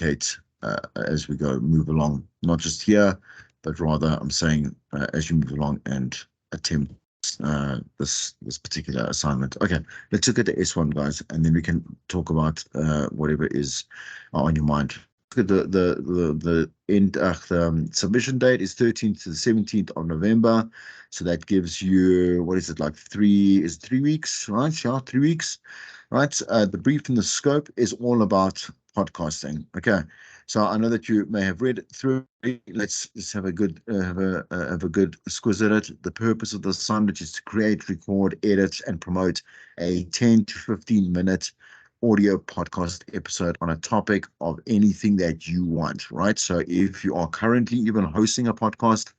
Kate, as we move along, not just here, but rather I'm saying as you move along and attempt this particular assignment. Okay, let's look at the S1, guys, and then we can talk about whatever is on your mind. Look at the end. The submission date is 13th to the 17th of November, so that gives you, what is it, like 3 weeks, right? Yeah, 3 weeks, right? The brief and the scope is all about podcasting. Okay, so I know that you may have read through it. Let's have a good have a good squiz at it. The purpose of the assignment is to create, record, edit, and promote a 10 to 15-minute audio podcast episode on a topic of anything that you want, right? So if you are currently even hosting a podcast,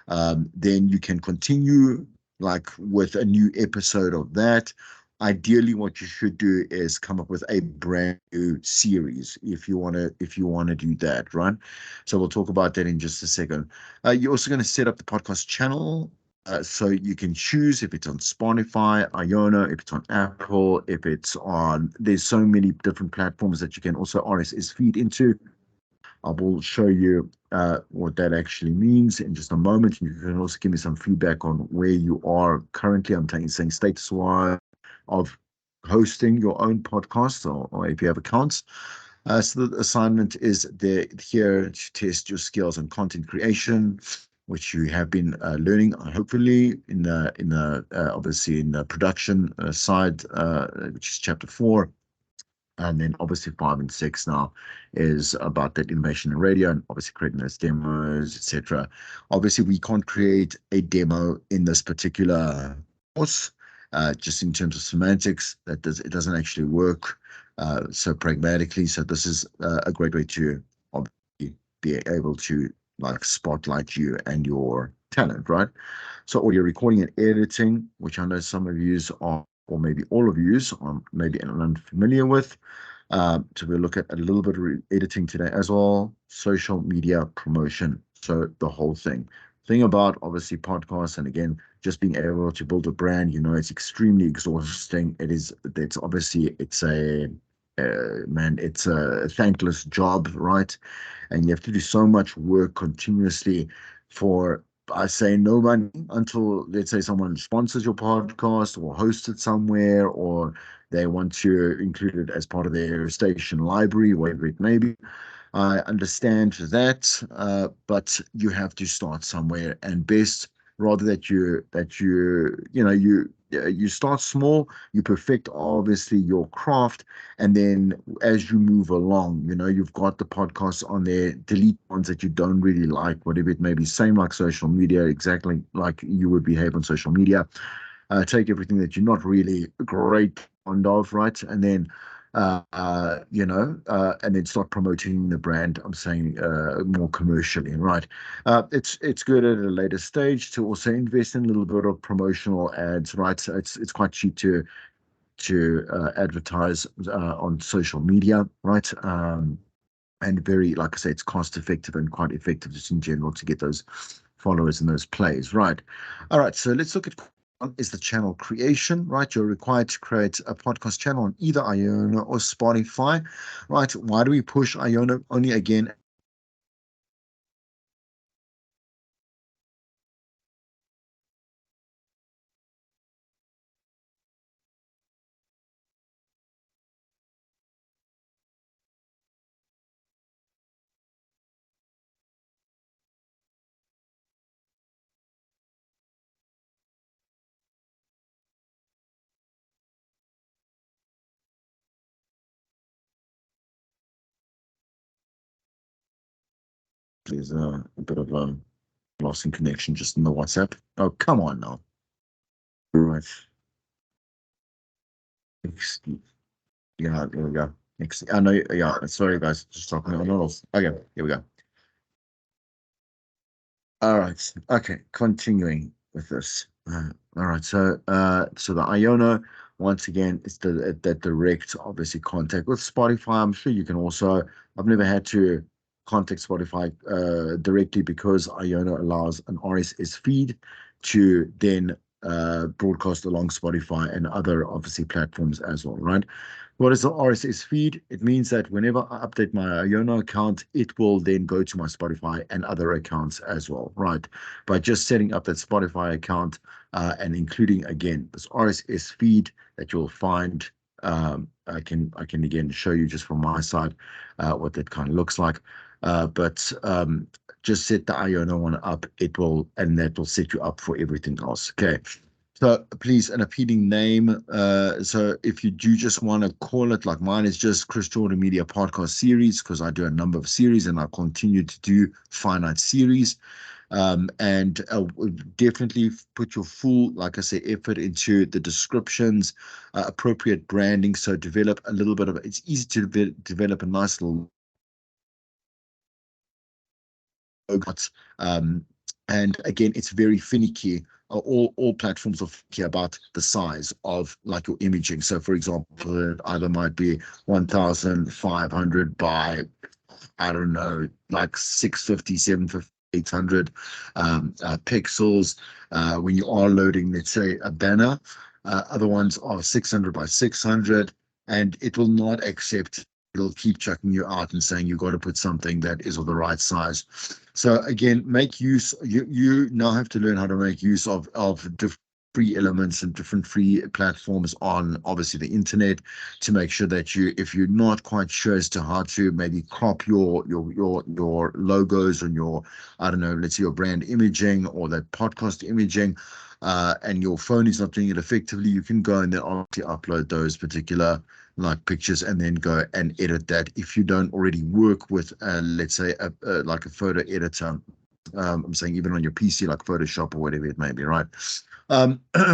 then you can continue like with a new episode of that. Ideally, what you should do is come up with a brand new series if you want to do that, right? So we'll talk about that in just a second. You're also going to set up the podcast channel. So you can choose if it's on Spotify, Iono, if it's on Apple, if it's on, there's so many different platforms that you can also RSS feed into. I will show you what that actually means in just a moment. You can also give me some feedback on where you are currently. I'm saying status-wise of hosting your own podcast or if you have accounts. So the assignment is here to test your skills on content creation, which you have been learning, hopefully, in the obviously in the production side, which is chapter 4. And then obviously 5 and 6 now is about that innovation in radio and obviously creating those demos, etc. Obviously, we can't create a demo in this particular course, just in terms of semantics. It doesn't actually work so pragmatically. So this is a great way to obviously be able to like spotlight you and your talent, right? So audio recording and editing, which I know some of you are, or maybe all of you are maybe unfamiliar with. So we'll look at a little bit of editing today as well. Social media promotion. So the whole thing about obviously podcasts, and again, just being able to build a brand, it's extremely exhausting. It's obviously, it's a thankless job, right? And you have to do so much work continuously for, I say, no money until, let's say, someone sponsors your podcast or hosts it somewhere, or they want to include it as part of their station library, whatever it may be. I understand that, but you have to start somewhere, and best rather you start small, you perfect obviously your craft, and then as you move along, you've got the podcasts on there, delete ones that you don't really like, whatever it may be. Same like social media, exactly like you would behave on social media. Take everything that you're not really great fond of, right? And then and then start promoting the brand. I'm saying more commercially, right? It's good at a later stage to also invest in a little bit of promotional ads, right? So it's quite cheap to advertise on social media, right? And very, like I say, it's cost effective and quite effective just in general to get those followers and those plays, right? All right, so let's look at is the channel creation, right? You're required to create a podcast channel on either Iono or Spotify, right? Why do we push Iono only again? There's a bit of a loss in connection just in the WhatsApp. Oh, come on now. Right. Yeah, there we go. I know, yeah, sorry guys, just talking on else. Okay, here we go. All right. Okay. Continuing with this. All right. So the Iono, once again, it's that direct, obviously, contact with Spotify. I'm sure you can also. I've never had to contact Spotify directly because Iono allows an RSS feed to then broadcast along Spotify and other obviously platforms as well, right? What is the RSS feed? It means that whenever I update my Iono account, it will then go to my Spotify and other accounts as well, right? By just setting up that Spotify account and including, again, this RSS feed that you'll find. I can again show you just from my side what that kind of looks like. But just set the Iono one up, and that will set you up for everything else. Okay. So please, an appealing name. So if you do just want to call it, like mine is just Chris Jordan Media Podcast Series, because I do a number of series and I continue to do finite series. And definitely put your full, like I say, effort into the descriptions, appropriate branding. So develop a little bit of, it's easy to develop a nice little logo. And again, it's very finicky. All platforms are finicky about the size of like your imaging. So for example, it either might be 1,500 by, I don't know, like 650, 750, 800 pixels. When you are loading, let's say, a banner, other ones are 600 by 600, and it will not accept. It'll keep checking you out and saying you've got to put something that is of the right size. So again, make use. You now have to learn how to make use of different free elements and different free platforms on obviously the internet, to make sure that if you're not quite sure as to how to maybe crop your logos and your, I don't know, let's say your brand imaging or that podcast imaging, and your phone is not doing it effectively, you can go and then obviously upload those particular like pictures and then go and edit that. If you don't already work with let's say like a photo editor, I'm saying even on your PC, like Photoshop or whatever it may be, right?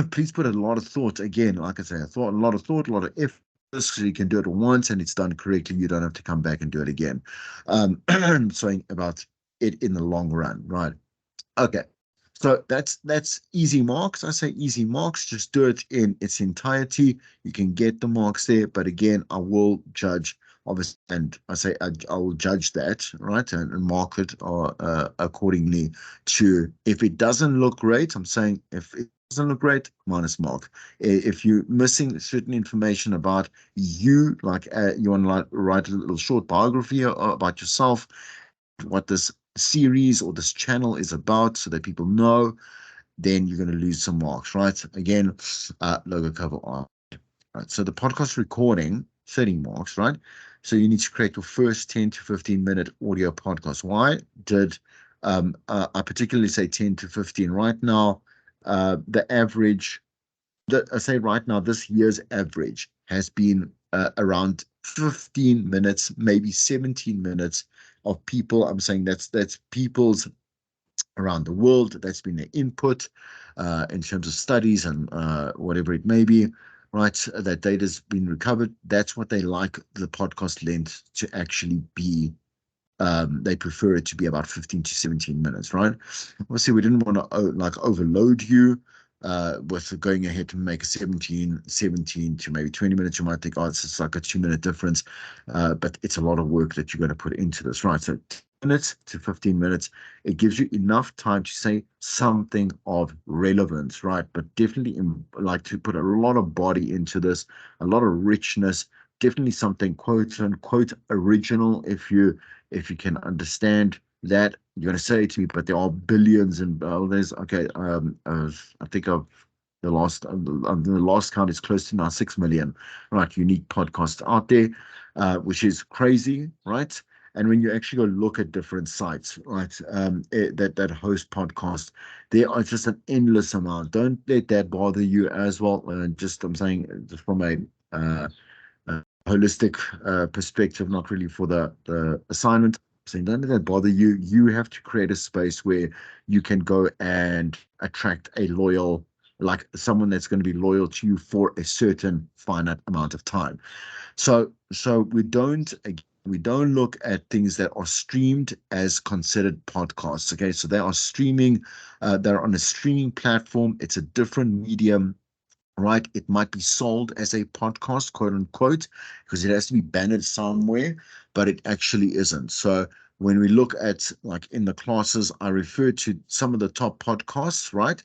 Please put a lot of thought, again, like I say, a lot of thought, a lot of effort, so you can do it once and it's done correctly. You don't have to come back and do it again. Saying about it in the long run, right? Okay. So that's easy marks. I say easy marks, just do it in its entirety. You can get the marks there, but again, I will judge, obviously, and I say I will judge that, right, and mark it accordingly to, if it doesn't look great, I'm saying if it doesn't look great, minus mark. If you're missing certain information about you, like you want to like write a little short biography about yourself, what this series or this channel is about, so that people know, then you're going to lose some marks, right? Again, logo cover art. Right. So the podcast recording, 30 marks, right? So you need to create your first 10 to 15-minute audio podcast. Why did I particularly say 10 to 15? Right now, the average, I say right now, this year's average has been around 15 minutes, maybe 17 minutes of people. I'm saying that's people's around the world. That's been their input in terms of studies and whatever it may be, right? That data's been recovered. That's what they like the podcast length to actually be. They prefer it to be about 15 to 17 minutes, right? Obviously, we didn't want to like overload you with going ahead to make a 17 to maybe 20 minutes. You might think, oh, it's just like a 2-minute difference, but it's a lot of work that you're going to put into this, right? So 10 minutes to 15 minutes, it gives you enough time to say something of relevance, right? But definitely like to put a lot of body into this, a lot of richness, definitely something quote unquote original, if you can understand that. You're going to say it to me, but there are billions and there's okay. I think of the last count is close to now 6 million, right? Unique podcasts out there, which is crazy, right? And when you actually go look at different sites, right, that host podcasts, there are just an endless amount. Don't let that bother you as well. Just I'm saying, just from uh, a holistic perspective, not really for the assignment. Saying don't let that bother you. You have to create a space where you can go and attract a loyal, like someone that's going to be loyal to you for a certain finite amount of time. So we don't look at things that are streamed as considered podcasts. Okay, so they are streaming, they're on a streaming platform. It's a different medium, right? It might be sold as a podcast, quote unquote, because it has to be banned somewhere, but it actually isn't. So when we look at, like in the classes, I refer to some of the top podcasts, right?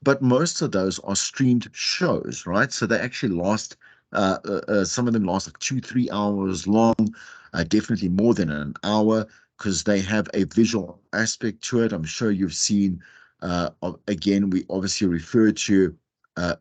But most of those are streamed shows, right? So they actually last Some of them last like 2-3 hours long, definitely more than an hour, because they have a visual aspect to it. I'm sure you've seen. Again, we obviously refer to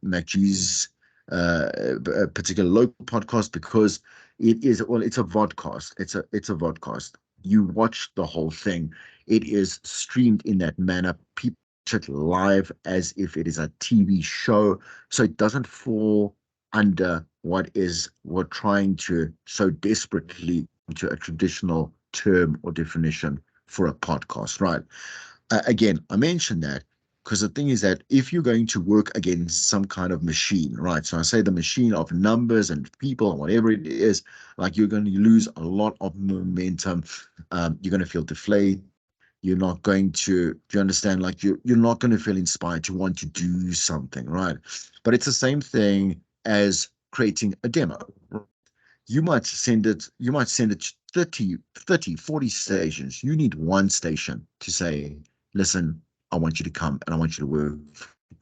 MacG's particular local podcast because it is, well, it's a vodcast. It's a vodcast. You watch the whole thing. It is streamed in that manner. People watch it live as if it is a TV show, so it doesn't fall under what is we're trying to so desperately into a traditional term or definition for a podcast, right? Again, I mentioned that because the thing is that if you're going to work against some kind of machine, right? So I say the machine of numbers and people, whatever it is, like you're going to lose a lot of momentum. You're going to feel deflated. You're not going to, do you understand? Like you're not going to feel inspired to want to do something, right? But it's the same thing as creating a demo. You might send it to 40 stations. You need one station to say, listen, I want you to come and I want you to work,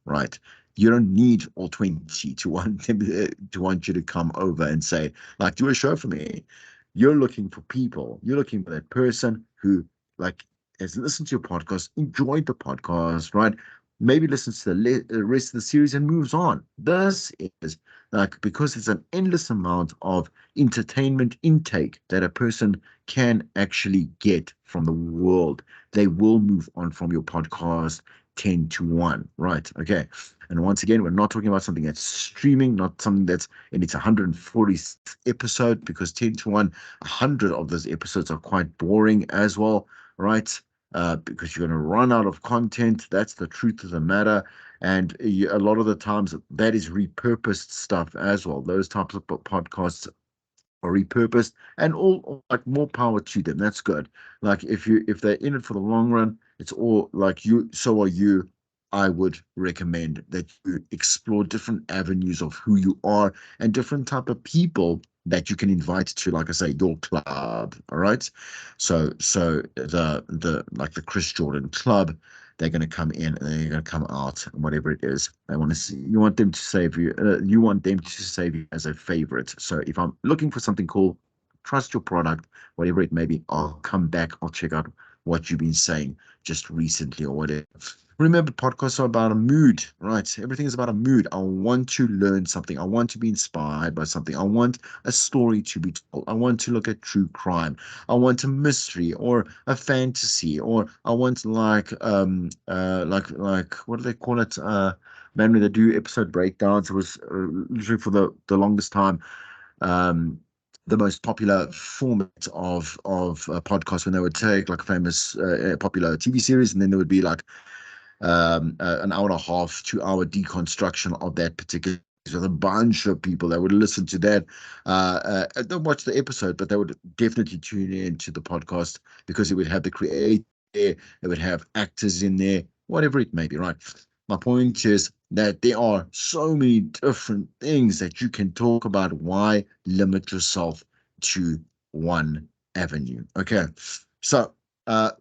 right? You don't need all 20 to want them to want you to come over and say, like, do a show for me. You're looking for people. You're looking for that person who, like, has listened to your podcast, enjoyed the podcast, right? Maybe listens to the rest of the series and moves on. This is like, because it's an endless amount of entertainment intake that a person can actually get from the world, they will move on from your podcast 10 to 1, right? Okay. And once again, we're not talking about something that's streaming, not something that's in its 140th episode, because 10 to 1, 100 of those episodes are quite boring as well, right? Because you're going to run out of content. That's the truth of the matter. And a lot of the times that is repurposed stuff as well. Those types of podcasts are repurposed, and all like more power to them. That's good. Like if they're in it for the long run, it's all like you, so are you. I would recommend that you explore different avenues of who you are and different type of people that you can invite to, like I say, your club. All right. So the like the Chris Jordan Club, they're going to come in and they're going to come out, whatever it is. They want to see, you want them to save you. You want them to save you as a favorite. So if I'm looking for something cool, trust your product, whatever it may be, I'll come back. I'll check out what you've been saying just recently or whatever. Remember, podcasts are about a mood, right? Everything is about a mood. I want to learn something. I want to be inspired by something. I want a story to be told. I want to look at true crime. I want a mystery or a fantasy, or I want like what do they call it? Man, when they do episode breakdowns, it was literally for the longest time um the most popular format of a podcast, when they would take like a famous popular TV series, and then there would be like an hour and a half, 2 hour deconstruction of that particular. With a bunch of people that would listen to that. Don't watch the episode, but they would definitely tune in to the podcast because it would have the creator there, it would have actors in there, whatever it may be, right? My point is that there are so many different things that you can talk about. Why limit yourself to one avenue? Okay. So,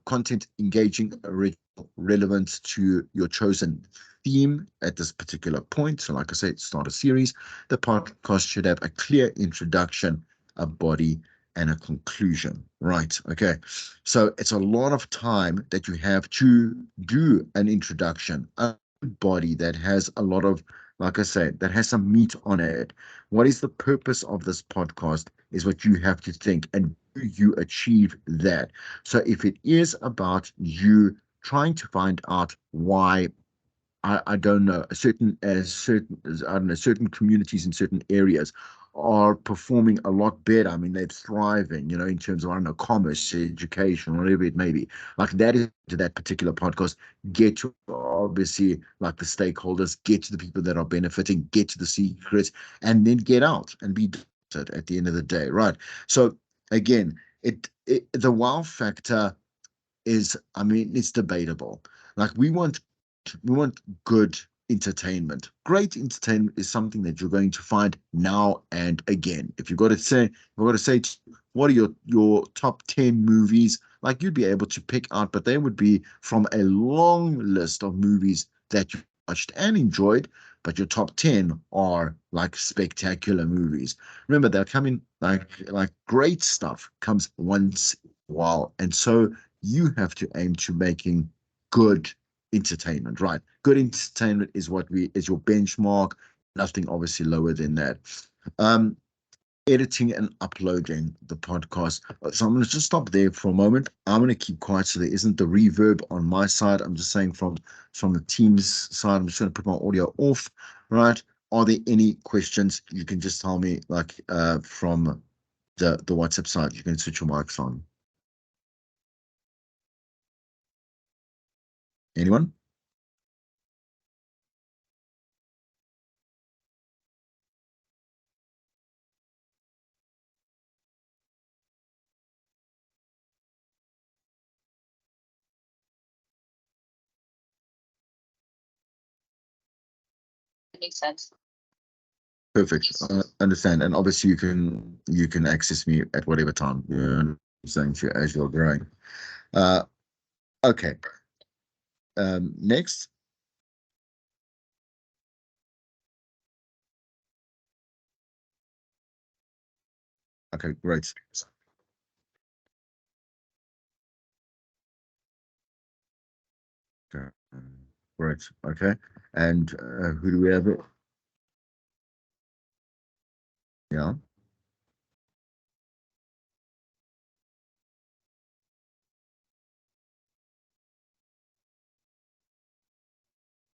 content engaging, original, relevant to your chosen theme at this particular point. So, like I said, it's not a series. The podcast should have a clear introduction, a body, and a conclusion. Right. Okay. So it's a lot of time that you have to do an introduction, a body that has a lot of, like I said, that has some meat on it. What is the purpose of this podcast is what you have to think, and do you achieve that? So if it is about you trying to find out why, I don't know, I don't know, certain communities in certain areas are performing a lot better. I mean, they're thriving, in terms of, I don't know, commerce, education, whatever it may be. Like that is to that particular podcast. Get to obviously like the stakeholders, get to the people that are benefiting, get to the secrets, and then get out and be done at the end of the day, right? So again, the wow factor is, I mean, it's debatable. Like we want good entertainment. Great entertainment is something that you're going to find now and again. If you've got to say, what are your top 10 movies, like you'd be able to pick out, but they would be from a long list of movies that you watched and enjoyed. but your top 10 are like spectacular movies. Remember, they're coming like great stuff comes once in a while. And so you have to aim to making good entertainment, right? Good entertainment is what we is your benchmark, nothing obviously lower than that. Um, Editing and uploading the podcast. So I'm going to just stop there for a moment. I'm going to keep quiet so there isn't the reverb on my side. I'm just saying from the team's side, I'm just going to put my audio off, right? Are there any questions? You can just tell me like from the WhatsApp side. You can switch your mics on. Anyone? Makes sense. Perfect. Understand. And obviously you can access me at whatever time you're saying to as you're growing. Uh okay. Next. Okay, great. Okay. Great. Okay. And who do we have it? Yeah.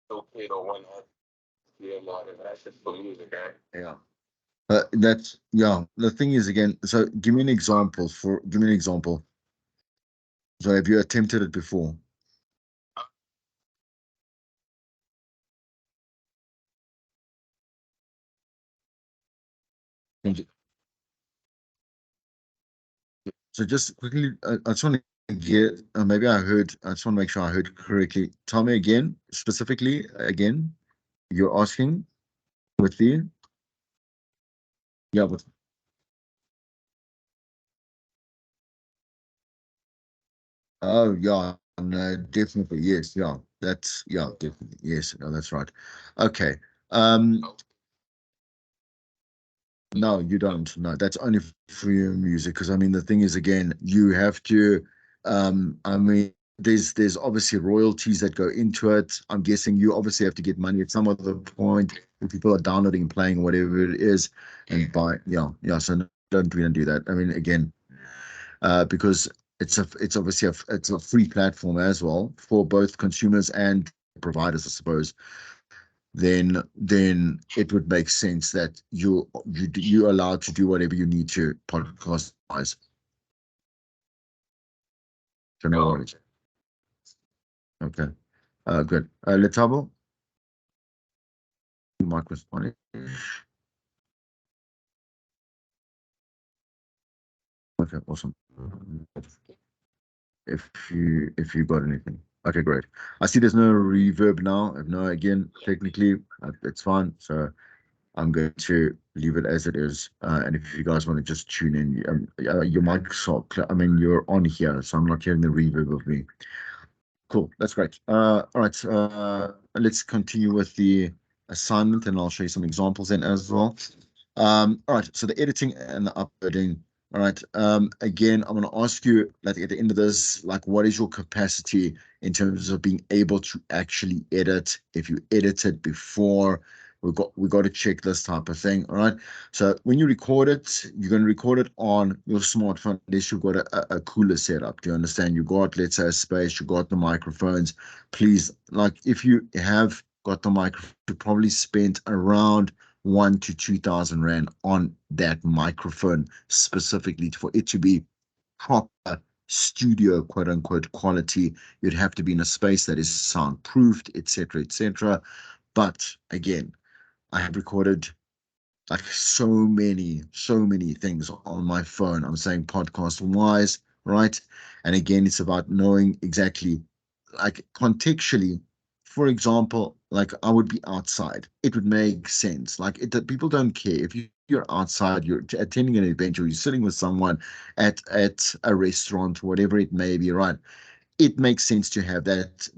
Okay, the one that yeah, a lot of that's just for music, right? Yeah. That's yeah. The thing is again, so give me an example. So have you attempted it before? Thank you. So just quickly, I just want to get maybe I just want to make sure I heard correctly. Tell me again, specifically again, you're asking with the yeah, with oh yeah, no, definitely yes, yeah. That's yeah, definitely. Yes, no, that's right. Okay. Um No, you don't. No, that's only for your music. Because I mean, the thing is, again, you have to. I mean, there's obviously royalties that go into it. I'm guessing you obviously have to get money at some other point if people are downloading, playing, whatever it is, and buy. Yeah, yeah. So no, don't really do that. I mean, again, because it's obviously it's a free platform as well for both consumers and providers, I suppose then it would make sense that you're allowed to do whatever you need to podcast wise. So no worries. Okay. Good. Letabo, Mike was on. Okay, awesome. If you got anything. Okay, great. I see there's no reverb now. If no, again, technically, it's fine. So I'm going to leave it as it is. And if you guys want to just tune in, your mic's I mean, you're on here, so I'm not hearing the reverb of me. Cool. That's great. All right. Let's continue with the assignment, and I'll show you some examples then as well. All right. So the editing and the uploading. All right. Again, I'm going to ask you, like at the end of this, like, what is your capacity in terms of being able to actually edit? If you edited before, we got to check this type of thing. All right. So when you record it, you're going to record it on your smartphone unless you've got a cooler setup. Do you understand? You got, let's say, a space, you got the microphones. Please, like if you have got the microphone, you probably spent around 1 to 2,000 rand on that microphone specifically for it to be proper studio quote unquote quality. You'd have to be in a space that is soundproofed, etc., etc. But again, I have recorded like so many things on my phone. I'm saying podcast wise, right? And again, it's about knowing exactly, like contextually. For example, like I would be outside. It would make sense. Like people don't care if you're outside, you're attending an event, or you're sitting with someone at a restaurant, whatever it may be, right? It makes sense to have that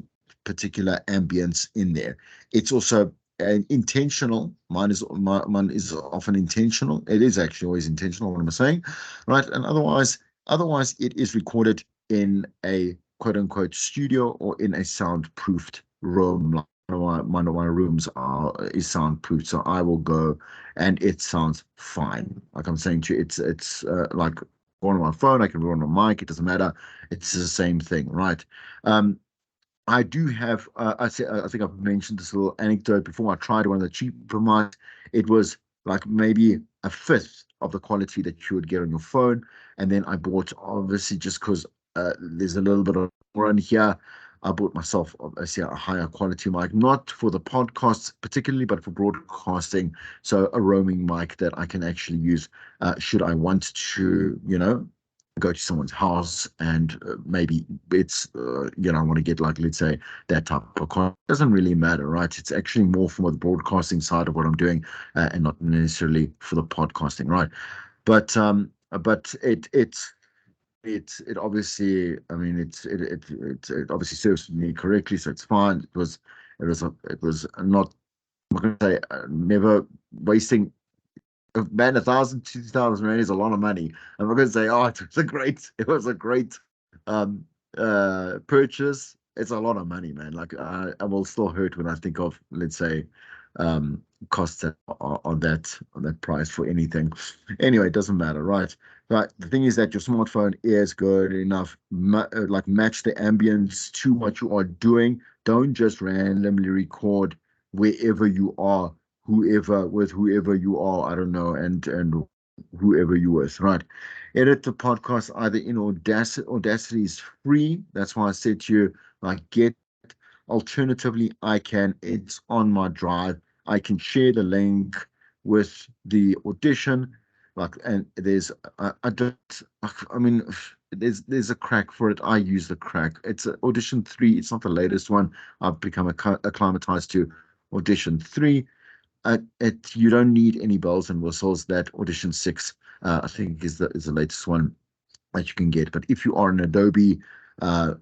particular ambience in there. It's also intentional. Mine is often intentional. It is actually always intentional. What am I saying, right? And otherwise, it is recorded in a quote unquote studio or in a soundproofed room. Like one of my rooms is soundproof, so I will go and it sounds fine. Like I'm saying to you, it's like on my phone. I can run on my mic. It doesn't matter. It's the same thing, right? I do have, I think I've mentioned this little anecdote before. I tried one of the cheaper mics. It was like maybe a fifth of the quality that you would get on your phone. And then I bought, obviously, just because there's a little bit of more in here, I bought myself, obviously, a higher quality mic, not for the podcasts particularly, but for broadcasting. So a roaming mic that I can actually use should I want to, go to someone's house and maybe it's I want to get, like, let's say, that type of content. Doesn't really matter, right? It's actually more for the broadcasting side of what I'm doing, and not necessarily for the podcasting, right? But it obviously, I mean, it obviously serves me correctly, so it's fine. It was not, I'm not gonna say never wasting. Man, 1,000, 2,000 rand is a lot of money. I'm not going to say, oh, it was a great um purchase. It's a lot of money, man. Like I will still hurt when I think of, let's say, costs that are on that price for anything. Anyway, it doesn't matter, right? Right. The thing is that your smartphone is good enough, like match the ambience to what you are doing. Don't just randomly record wherever you are, whoever you are, I don't know, and whoever you with, right? Edit the podcast either in Audacity. Audacity is free. That's why I said to you, like, get. Alternatively, it's on my drive. I can share the link with the Audition. Like, and I don't, I mean, there's a crack for it. I use the crack. It's Audition 3. It's not the latest one. I've become acclimatized to Audition 3. You don't need any bells and whistles. That Audition 6, I think, is the latest one that you can get. But if you are an Adobe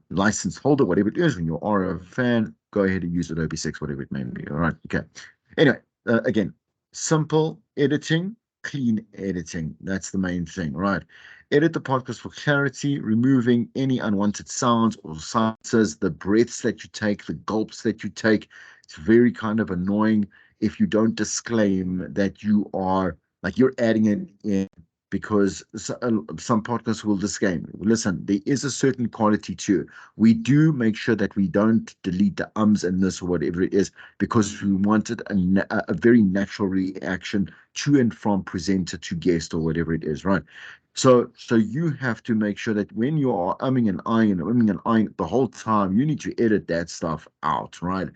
license holder, whatever it is, and you are a fan, go ahead and use Adobe 6, whatever it may be. All right. Okay. Anyway, again, simple editing, clean editing. That's the main thing, right? Edit the podcast for clarity, removing any unwanted sounds or silences, the breaths that you take, the gulps that you take. It's very kind of annoying if you don't disclaim that you're adding it in, because some podcasts will disclaim, listen, there is a certain quality to it. We do make sure that we don't delete the ums and this or whatever it is, because we wanted a very natural reaction to and from presenter to guest or whatever it is, right? So you have to make sure that when you are umming and eyeing the whole time, you need to edit that stuff out, right?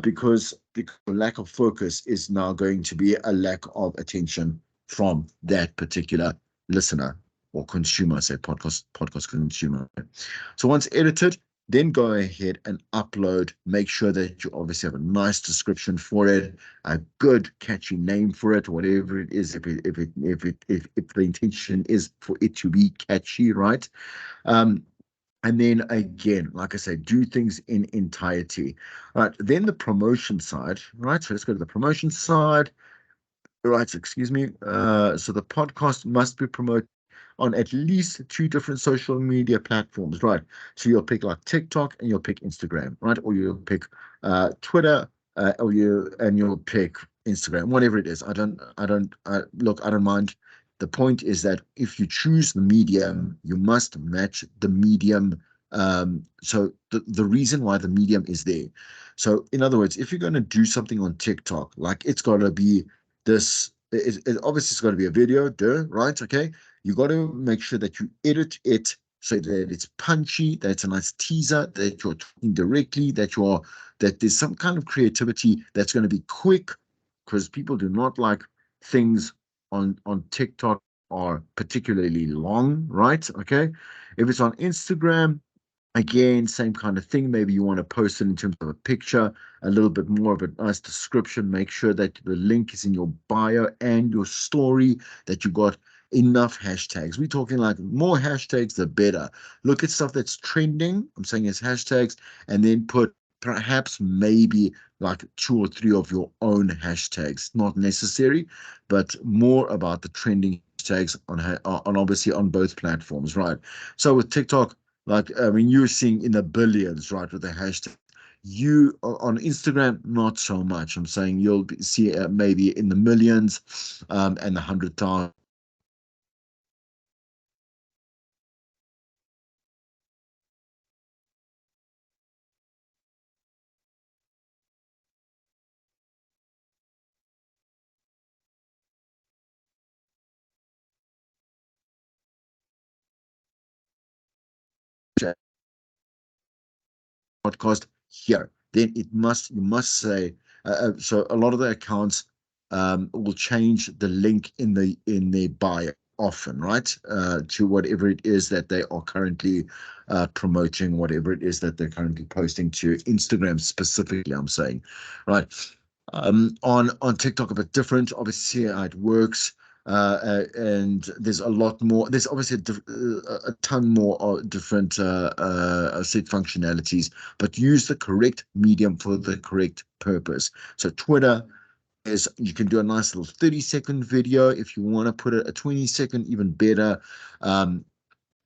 Because the lack of focus is now going to be a lack of attention from that particular listener or consumer, say podcast consumer. So once edited, then go ahead and upload. Make sure that you obviously have a nice description for it, a good catchy name for it, whatever it is. If the intention is for it to be catchy, right? And then again, like I say, do things in entirety. Right. Then the promotion side, right? So let's go to the promotion side. Right, excuse me. So the podcast must be promoted on at least 2 different social media platforms, right? So you'll pick like TikTok and you'll pick Instagram, right? Or you'll pick Twitter, and you'll pick Instagram, whatever it is. Look, I don't mind. The point is that if you choose the medium, you must match the medium. So the reason why the medium is there. So in other words, if you're going to do something on TikTok, like, it's got to be obviously it's got to be a video, right? Okay. You got to make sure that you edit it so that it's punchy, that it's a nice teaser, that you're talking directly, that there's some kind of creativity that's going to be quick, because people do not like things on TikTok are particularly long, right? Okay. If it's on Instagram, again, same kind of thing. Maybe you want to post it in terms of a picture, a little bit more of a nice description. Make sure that the link is in your bio and your story, that you got enough hashtags. We're talking like more hashtags, the better. Look at stuff that's trending. I'm saying it's hashtags, and then put perhaps maybe like 2 or 3 of your own hashtags, not necessary, but more about the trending hashtags on obviously on both platforms, right? So with TikTok, like I mean, you're seeing in the billions, right, with the hashtag. You on Instagram, not so much. I'm saying you'll see maybe in the millions, and the 100,000. Podcast here, then you must say, so a lot of the accounts will change the link in their bio often, right? To whatever it is that they are currently promoting, whatever it is that they're currently posting to Instagram specifically, I'm saying, right? On TikTok a bit different, obviously how it works. And there's a lot more. There's obviously a ton more different set functionalities, but use the correct medium for the correct purpose. So Twitter is you can do a nice little 30-second video. If you want to put it a 20-second, even better.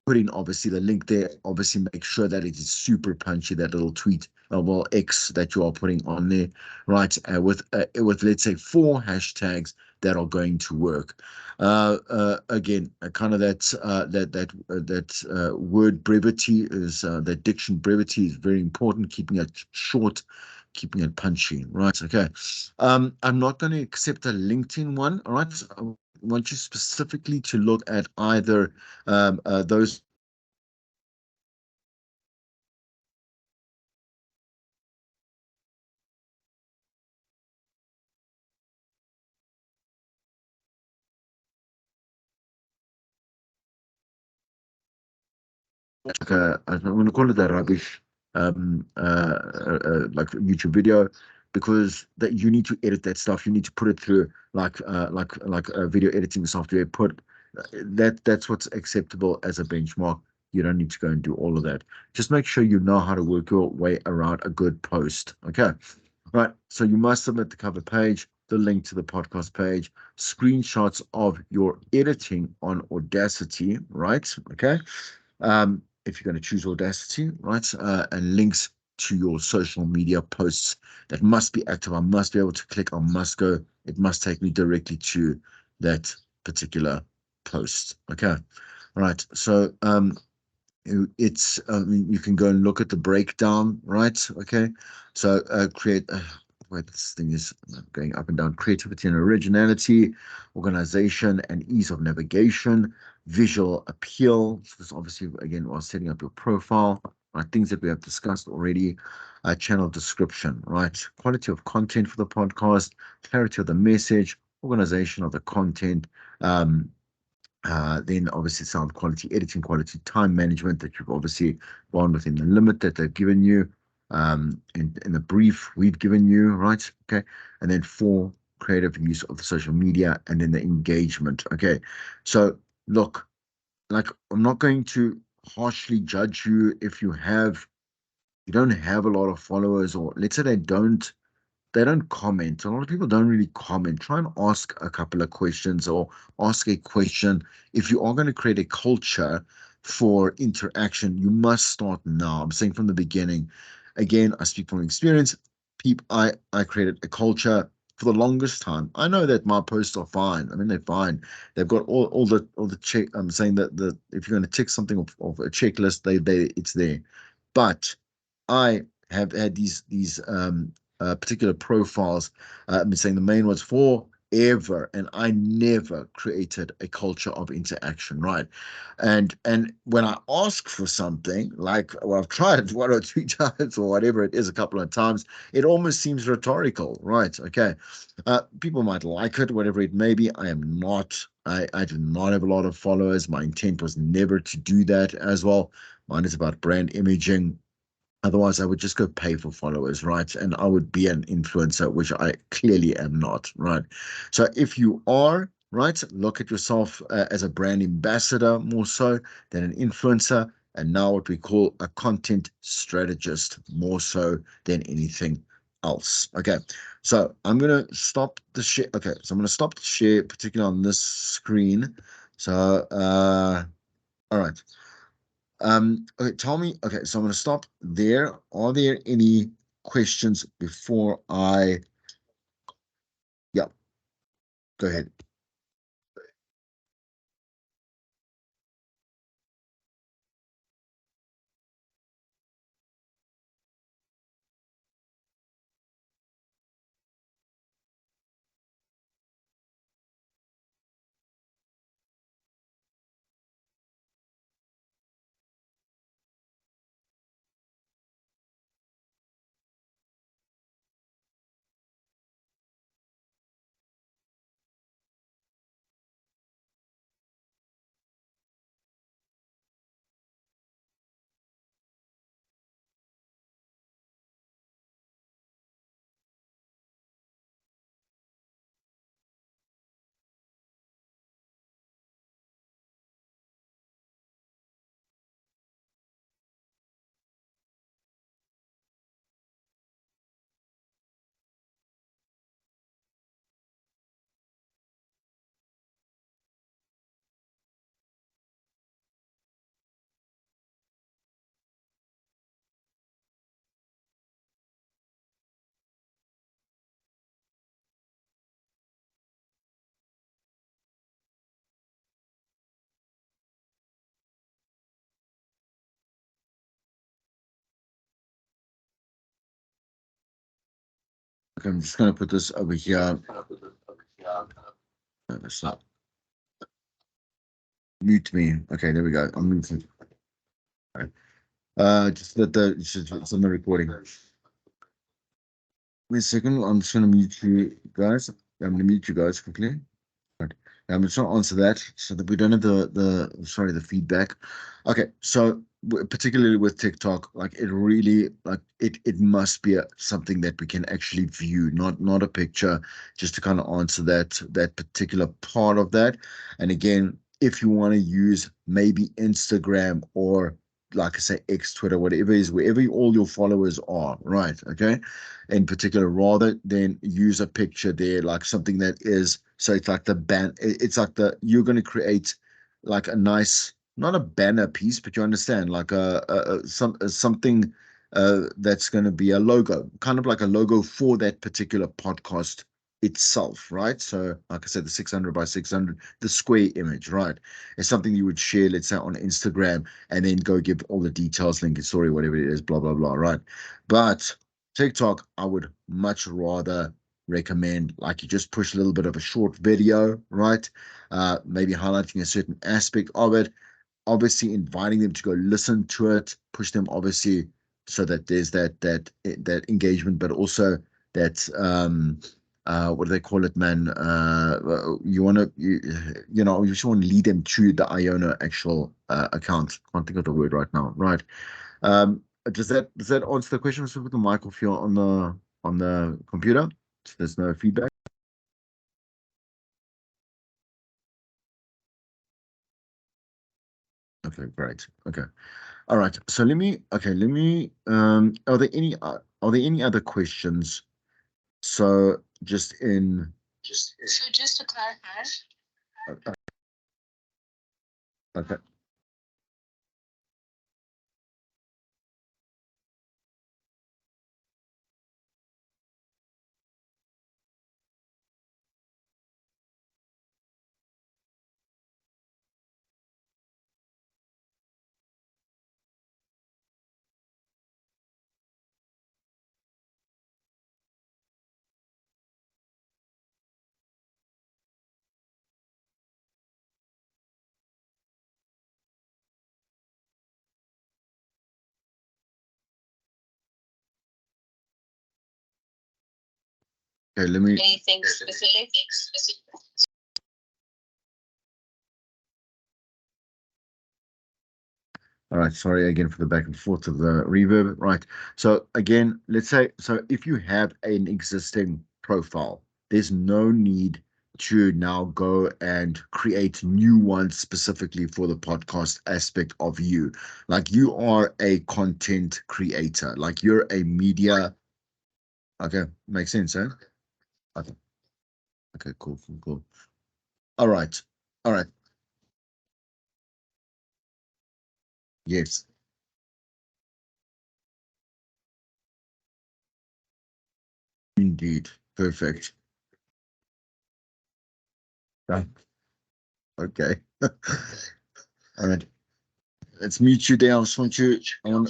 Put in obviously the link there. Obviously, make sure that it is super punchy. That little tweet, well, X that you are putting on there, right? With let's say 4 hashtags that are going to work. Again, kind of that word brevity is that diction brevity is very important. Keeping it short, keeping it punchy, right? Okay. I'm not going to accept a LinkedIn one. All right. I want you specifically to look at either those. Like I'm going to call it a rubbish like YouTube video, because that you need to edit that stuff. You need to put it through like a video editing software. Put that's what's acceptable as a benchmark. You don't need to go and do all of that. Just make sure you know how to work your way around a good post. Okay. Right. So you must submit the cover page, the link to the podcast page, screenshots of your editing on Audacity, right? Okay. If you're going to choose Audacity, right? And links to your social media posts that must be active. I must be able to click, I must go, it must take me directly to that particular post. Okay. All right. So it's you can go and look at the breakdown, right? Okay. So create wait, this thing is going up and down. Creativity and originality, organization and ease of navigation, visual appeal. So this obviously again while setting up your profile, right? Things that we have discussed already. Channel description, right? Quality of content for the podcast, clarity of the message, organization of the content, then obviously sound quality, editing quality, time management that you've obviously gone within the limit that they've given you, in the brief we've given you, right? Okay. And then 4, creative use of the social media, and then the engagement. Okay. So look, like I'm not going to harshly judge you if you don't have a lot of followers, or let's say they don't comment. A lot of people don't really comment. Try and ask a couple of questions, or ask a question. If you are going to create a culture for interaction, you must start now. I'm saying from the beginning. Again, I speak from experience. I created a culture for the longest time. I know that my posts are fine. I mean, they're fine. They've got all the check. I'm saying that the if you're going to tick something of a checklist, they it's there. But I have had these particular profiles. I'm saying the main ones forever, and I never created a culture of interaction, right? And when I ask for something, like well, I've tried 1 or 2 times or whatever it is, a couple of times, it almost seems rhetorical, right? Okay, people might like it, whatever it may be. I am not. I do not have a lot of followers. My intent was never to do that as well. Mine is about brand imaging. Otherwise, I would just go pay for followers, right? And I would be an influencer, which I clearly am not, right? So if you are, right, look at yourself as a brand ambassador more so than an influencer. and now what we call a content strategist, more so than anything else. Okay, so I'm gonna stop the share. Okay, so I'm gonna stop the share, particularly on this screen. So all right. Okay, tell me. Okay, so I'm gonna stop there. Are there any questions before I? Yeah, go ahead. Okay, I'm just gonna put this over here. It's not mute me. Okay, there we go. I'm muted. All right. Just that it's on the recording. Wait a second. I'm just gonna mute you guys. I'm gonna mute you guys quickly. Right. I'm just gonna answer that so that we don't have the feedback. Okay, so particularly with TikTok, like it really like it must be something that we can actually view, not a picture, just to kind of answer that particular part of that. And again, if you want to use maybe Instagram or like I say, X, Twitter, whatever it is, wherever all your followers are, right? Okay, in particular, rather than use a picture there, like something that is so it's like the it's like you're going to create like a nice, not a banner piece, but you understand, like something that's going to be a logo, kind of like a logo for that particular podcast itself, right? So, like I said, the 600 by 600, the square image, right? It's something you would share, let's say, on Instagram, and then go give all the details, link your story, whatever it is, blah blah blah, right? But TikTok, I would much rather recommend like you just push a little bit of a short video, right? Maybe highlighting a certain aspect of it, obviously inviting them to go listen to it, push them obviously so that there's that engagement, but also that what do they call it, man? You want to you just want to lead them to the Iona actual account. Can't think of the word right now, right? Does that answer the question? So with the mic off here on the computer, so there's no feedback. Okay, great. Okay. All right. So are there any other questions? So just in So just to clarify, uh, okay. Okay, let me anything specific? all right, sorry again for the back and forth of the reverb. Right. So again, let's say so if you have an existing profile, there's no need to now go and create new ones specifically for the podcast aspect of you. Like you are a content creator, like you're a media. Okay, makes sense, eh? Okay, okay, cool, cool, cool. All right, all right. Yes, indeed. Perfect. Yeah. Okay. All right. Let's meet you there. I just want you. I'm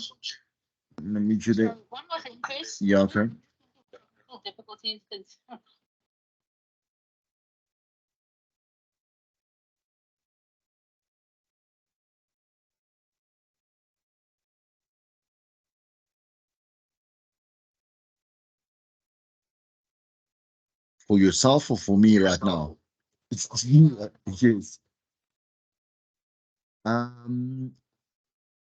gonna meet you there. One more thing, Chris. Yeah, okay. Difficulties because For yourself or for me right now? It's you. Yes. Um,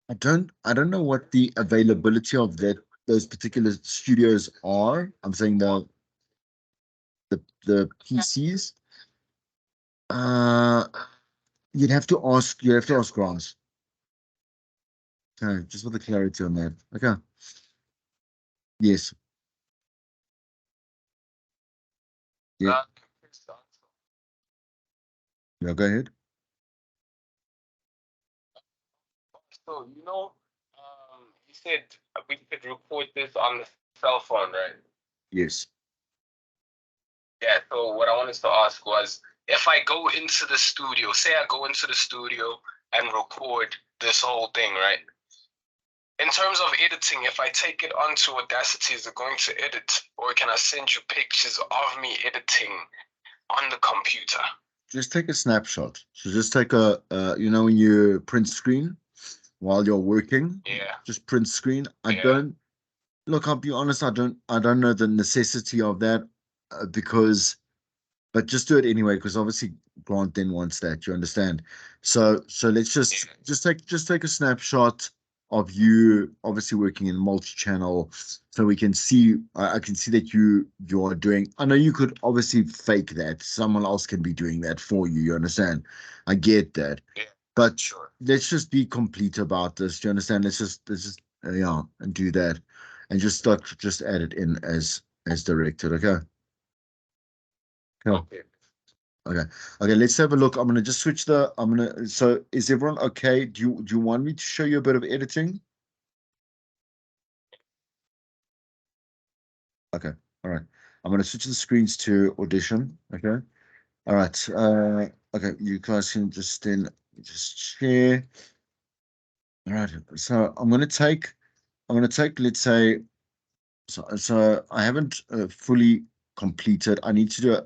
I don't know what the availability of those particular studios are. I'm saying the PCs. Uh, you'd have to ask Grants. Okay, just for the clarity on that. Okay. Yes. Yeah. Yeah, go ahead. So, you said we could record this on the cell phone, right? Yes. Yeah, so what I wanted to ask was if I go into the studio, say I go into the studio and record this whole thing, right? In terms of editing, if I take it onto Audacity, is it going to edit? Or can I send you pictures of me editing on the computer? Just take a snapshot. So just take when you print screen while you're working, Yeah, just print screen. I yeah, don't look, I'll be honest, I don't know the necessity of that because but just do it anyway because obviously Grant then wants that, you understand? So let's just yeah. just take a snapshot of you obviously working in multi-channel so we can see I can see that you are doing. I know you could obviously fake that. Someone else can be doing that for you, you understand? I get that. Yeah, But sure. let's just be complete about this. Do you understand? Let's just yeah, and do that. And just add it in as directed, okay? Cool. Okay. Okay. Okay, let's have a look. I'm gonna just switch the I'm gonna so is everyone okay? Do you want me to show you a bit of editing? Okay, all right. I'm gonna switch the screens to Audition. Okay. All right. Okay, you guys can just then just share. All right. So I'm gonna take let's say so I haven't fully completed. I need to do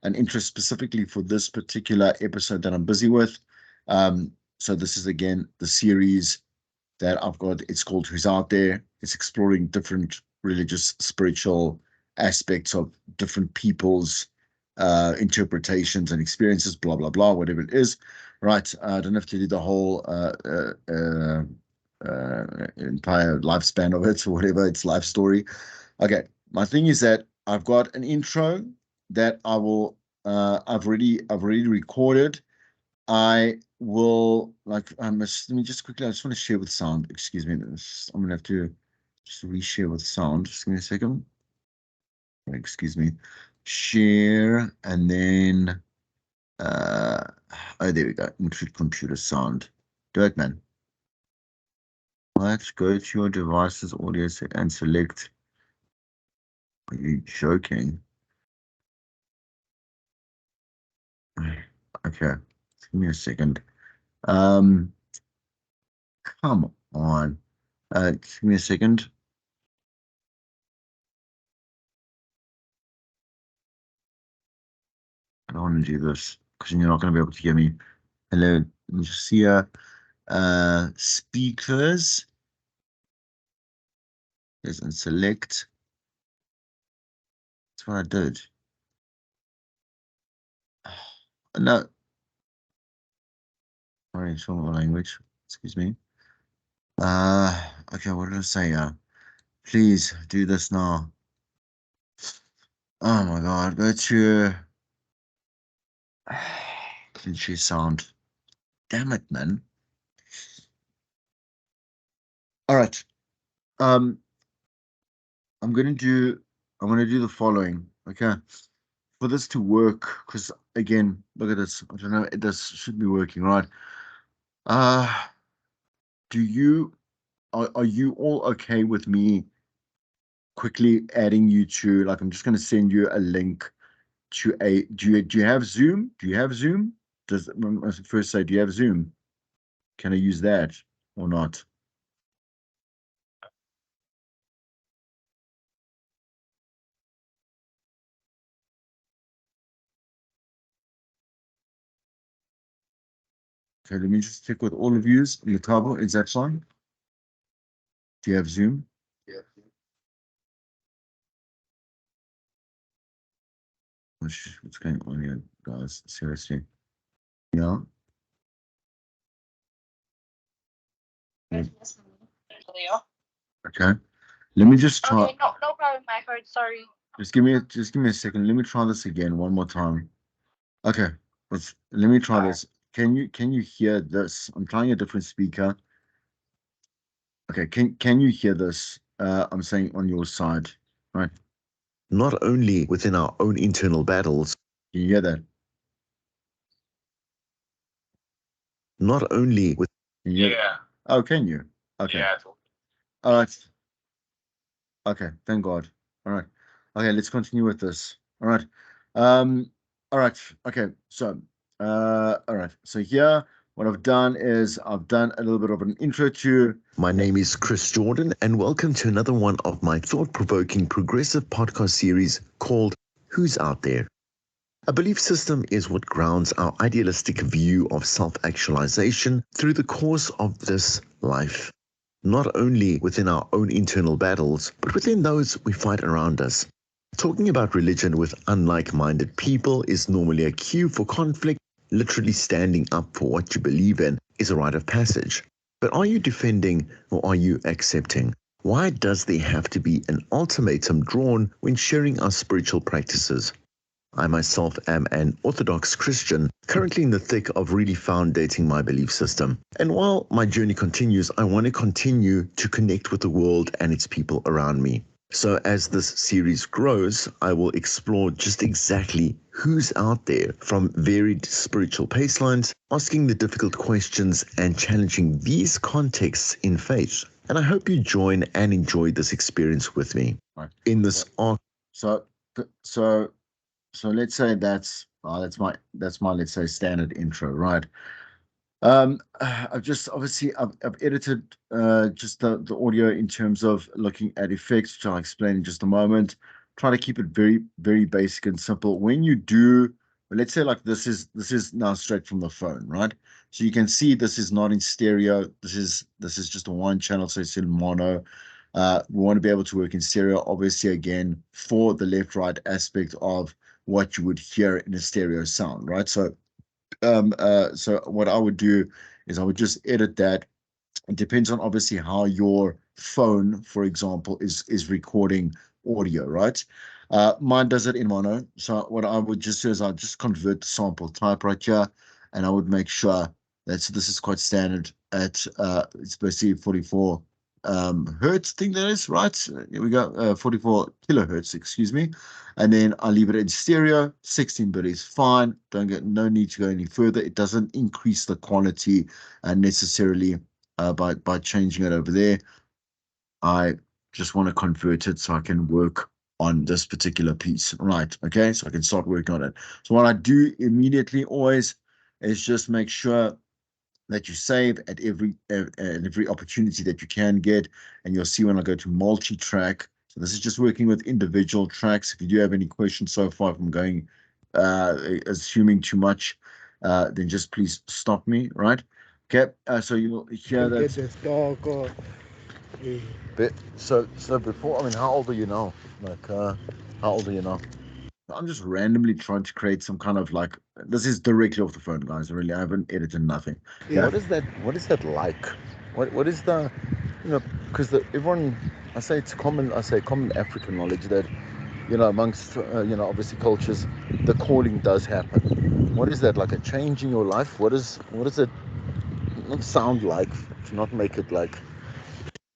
an intro specifically for this particular episode that I'm busy with. So this is again the series that I've got. It's called Who's Out There. It's exploring different religious, spiritual aspects of different people's interpretations and experiences, blah, blah, blah, whatever it is. Right. I don't have to do the whole entire lifespan of it or whatever, its life story. Okay. My thing is that I've got an intro that I've already recorded. I will like let me just quickly I just want to share with sound. Excuse me. I'm gonna have to just reshare with sound. Just give me a second. Excuse me. Share and then uh oh there we go. Include computer sound. Do it, man. Let's go to your devices, audio and select. Are you joking? Okay. Give me a second. Um come on. Give me a second. I don't want to do this because you're not going to be able to hear me. Hello, let me just see speakers. Yes, and select. That's what I did. No, sorry, it's wrong language. Excuse me. Okay, what did I say? Please do this now. Oh my God, go to cliche sound. Damn it, man. All right. I'm gonna do the following. Okay. For this to work, because again, look at this. I don't know, this should be working, right? Do you are you all okay with me quickly adding you to, like, I'm just gonna send you a link to a do you have Zoom? Do you have Zoom? Does I should first say, do you have Zoom? Can I use that or not? Okay, let me just check with all of yous on the table. Is that fine? Do you have Zoom? Yeah. What's going on here, guys? Seriously. Yeah. Okay. Let me just try. Okay, no problem, I heard, sorry. Just give me a second. Let me try this again one more time. Okay. Let me try this. Can you hear this? I'm trying a different speaker. Okay, can you hear this? I'm saying on your side, right? Not only within our own internal battles, Can you hear that? not only with Can you hear Yeah. Oh, can you? Okay. Yeah. All right. Okay, thank God. All right. Okay, let's continue with this. All right. All right. Okay, so all right. So here, what I've done is I've done a little bit of an intro to my name is Chris Jordan, and welcome to another one of my thought-provoking progressive podcast series called Who's Out There? A belief system is what grounds our idealistic view of self-actualization through the course of this life, not only within our own internal battles, but within those we fight around us. Talking about religion with unlike-minded people is normally a cue for conflict. Literally standing up for what you believe in is a rite of passage. But are you defending or are you accepting? Why does there have to be an ultimatum drawn when sharing our spiritual practices? I myself am an Orthodox Christian, currently in the thick of really foundating my belief system. And while my journey continues, I want to continue to connect with the world and its people around me. So as this series grows, I will explore just exactly who's out there from varied spiritual pacelines, asking the difficult questions and challenging these contexts in faith. And I hope you join and enjoy this experience with me. Right. In this arc. So let's say that's my let's say standard intro, right? I've just obviously I've edited just the audio in terms of looking at effects, which I'll explain in just a moment. Try to keep it very, very basic and simple. When you do, let's say like this is now straight from the phone, right? So you can see this is not in stereo. This is just a one channel, so it's in mono. We want to be able to work in stereo, obviously, again, for the left-right aspect of what you would hear in a stereo sound, right? So so what I would do is I would just edit that. It depends on obviously how your phone, for example, is recording audio, right? Mine does it in mono. So what I would just do is I'll just convert the sample type right here, and I would make sure that this is quite standard at it's basically 44 hertz, I think that is right. Here we go, 44 kilohertz, excuse me. And then I leave it in stereo. 16-bit is fine. No need to go any further. It doesn't increase the quality necessarily by changing it over there. I just want to convert it so I can work on this particular piece, right? Okay, so I can start working on it. So what I do immediately always is just make sure that you save at every opportunity that you can get, and you'll see when I go to multi-track. So this is just working with individual tracks. If you do have any questions so far, if I'm going assuming too much, then just please stop me, right? Okay, so you'll hear that. So before, I mean, how old are you now? Like, how old are you now? I'm just randomly trying to create some kind of like, this is directly off the phone, guys. Really, I haven't edited nothing. Yeah. What is that like? What is the, because everyone, I say common African knowledge that, amongst, obviously cultures, the calling does happen. What is that, like a change in your life? What does it not sound like to not make it like?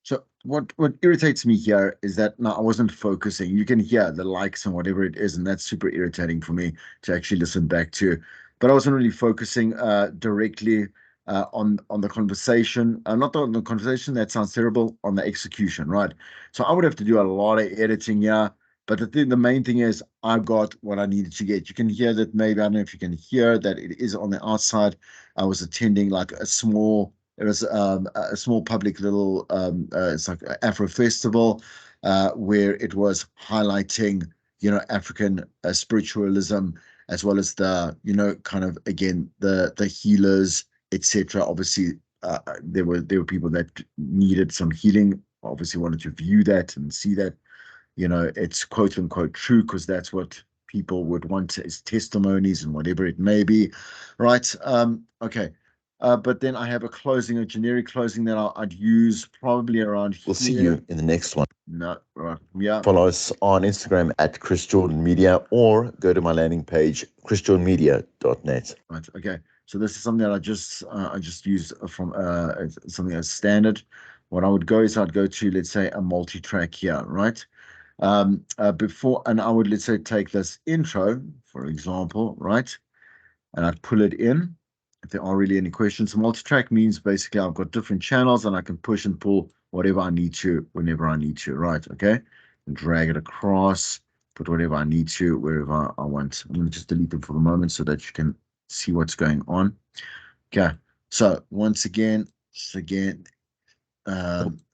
So what irritates me here is that now I wasn't focusing. You can hear the likes and whatever it is, and that's super irritating for me to actually listen back to. But I wasn't really focusing directly on the conversation. Not on the conversation, that sounds terrible, on the execution, right? So I would have to do a lot of editing here. But the main thing is I got what I needed to get. You can hear that maybe, I don't know if you can hear that it is on the outside. I was attending like a small public little it's like an Afro festival where it was highlighting African spiritualism, as well as the kind of, again, the healers, etc. Obviously there were people that needed some healing, obviously wanted to view that and see that it's quote unquote true, because that's what people would want as testimonies and whatever it may be, right? Okay. But then I have a generic closing that I'd use probably around We'll see here. you in the next one. No, right. Yeah. Follow us on Instagram at Chris Jordan Media, or go to my landing page, chrisjordanmedia.net. Right. Okay. So this is something that I just used from something as standard. What I would go is I'd go to, let's say, a multi-track here, right? Before, and I would, let's say, take this intro, for example, right? And I'd pull it in. If there are really any questions, multi-track means basically I've got different channels and I can push and pull whatever I need to, whenever I need to, right? Okay. And drag it across, put whatever I need to, wherever I want. I'm going to just delete them for the moment so that you can see what's going on. Okay. So once again,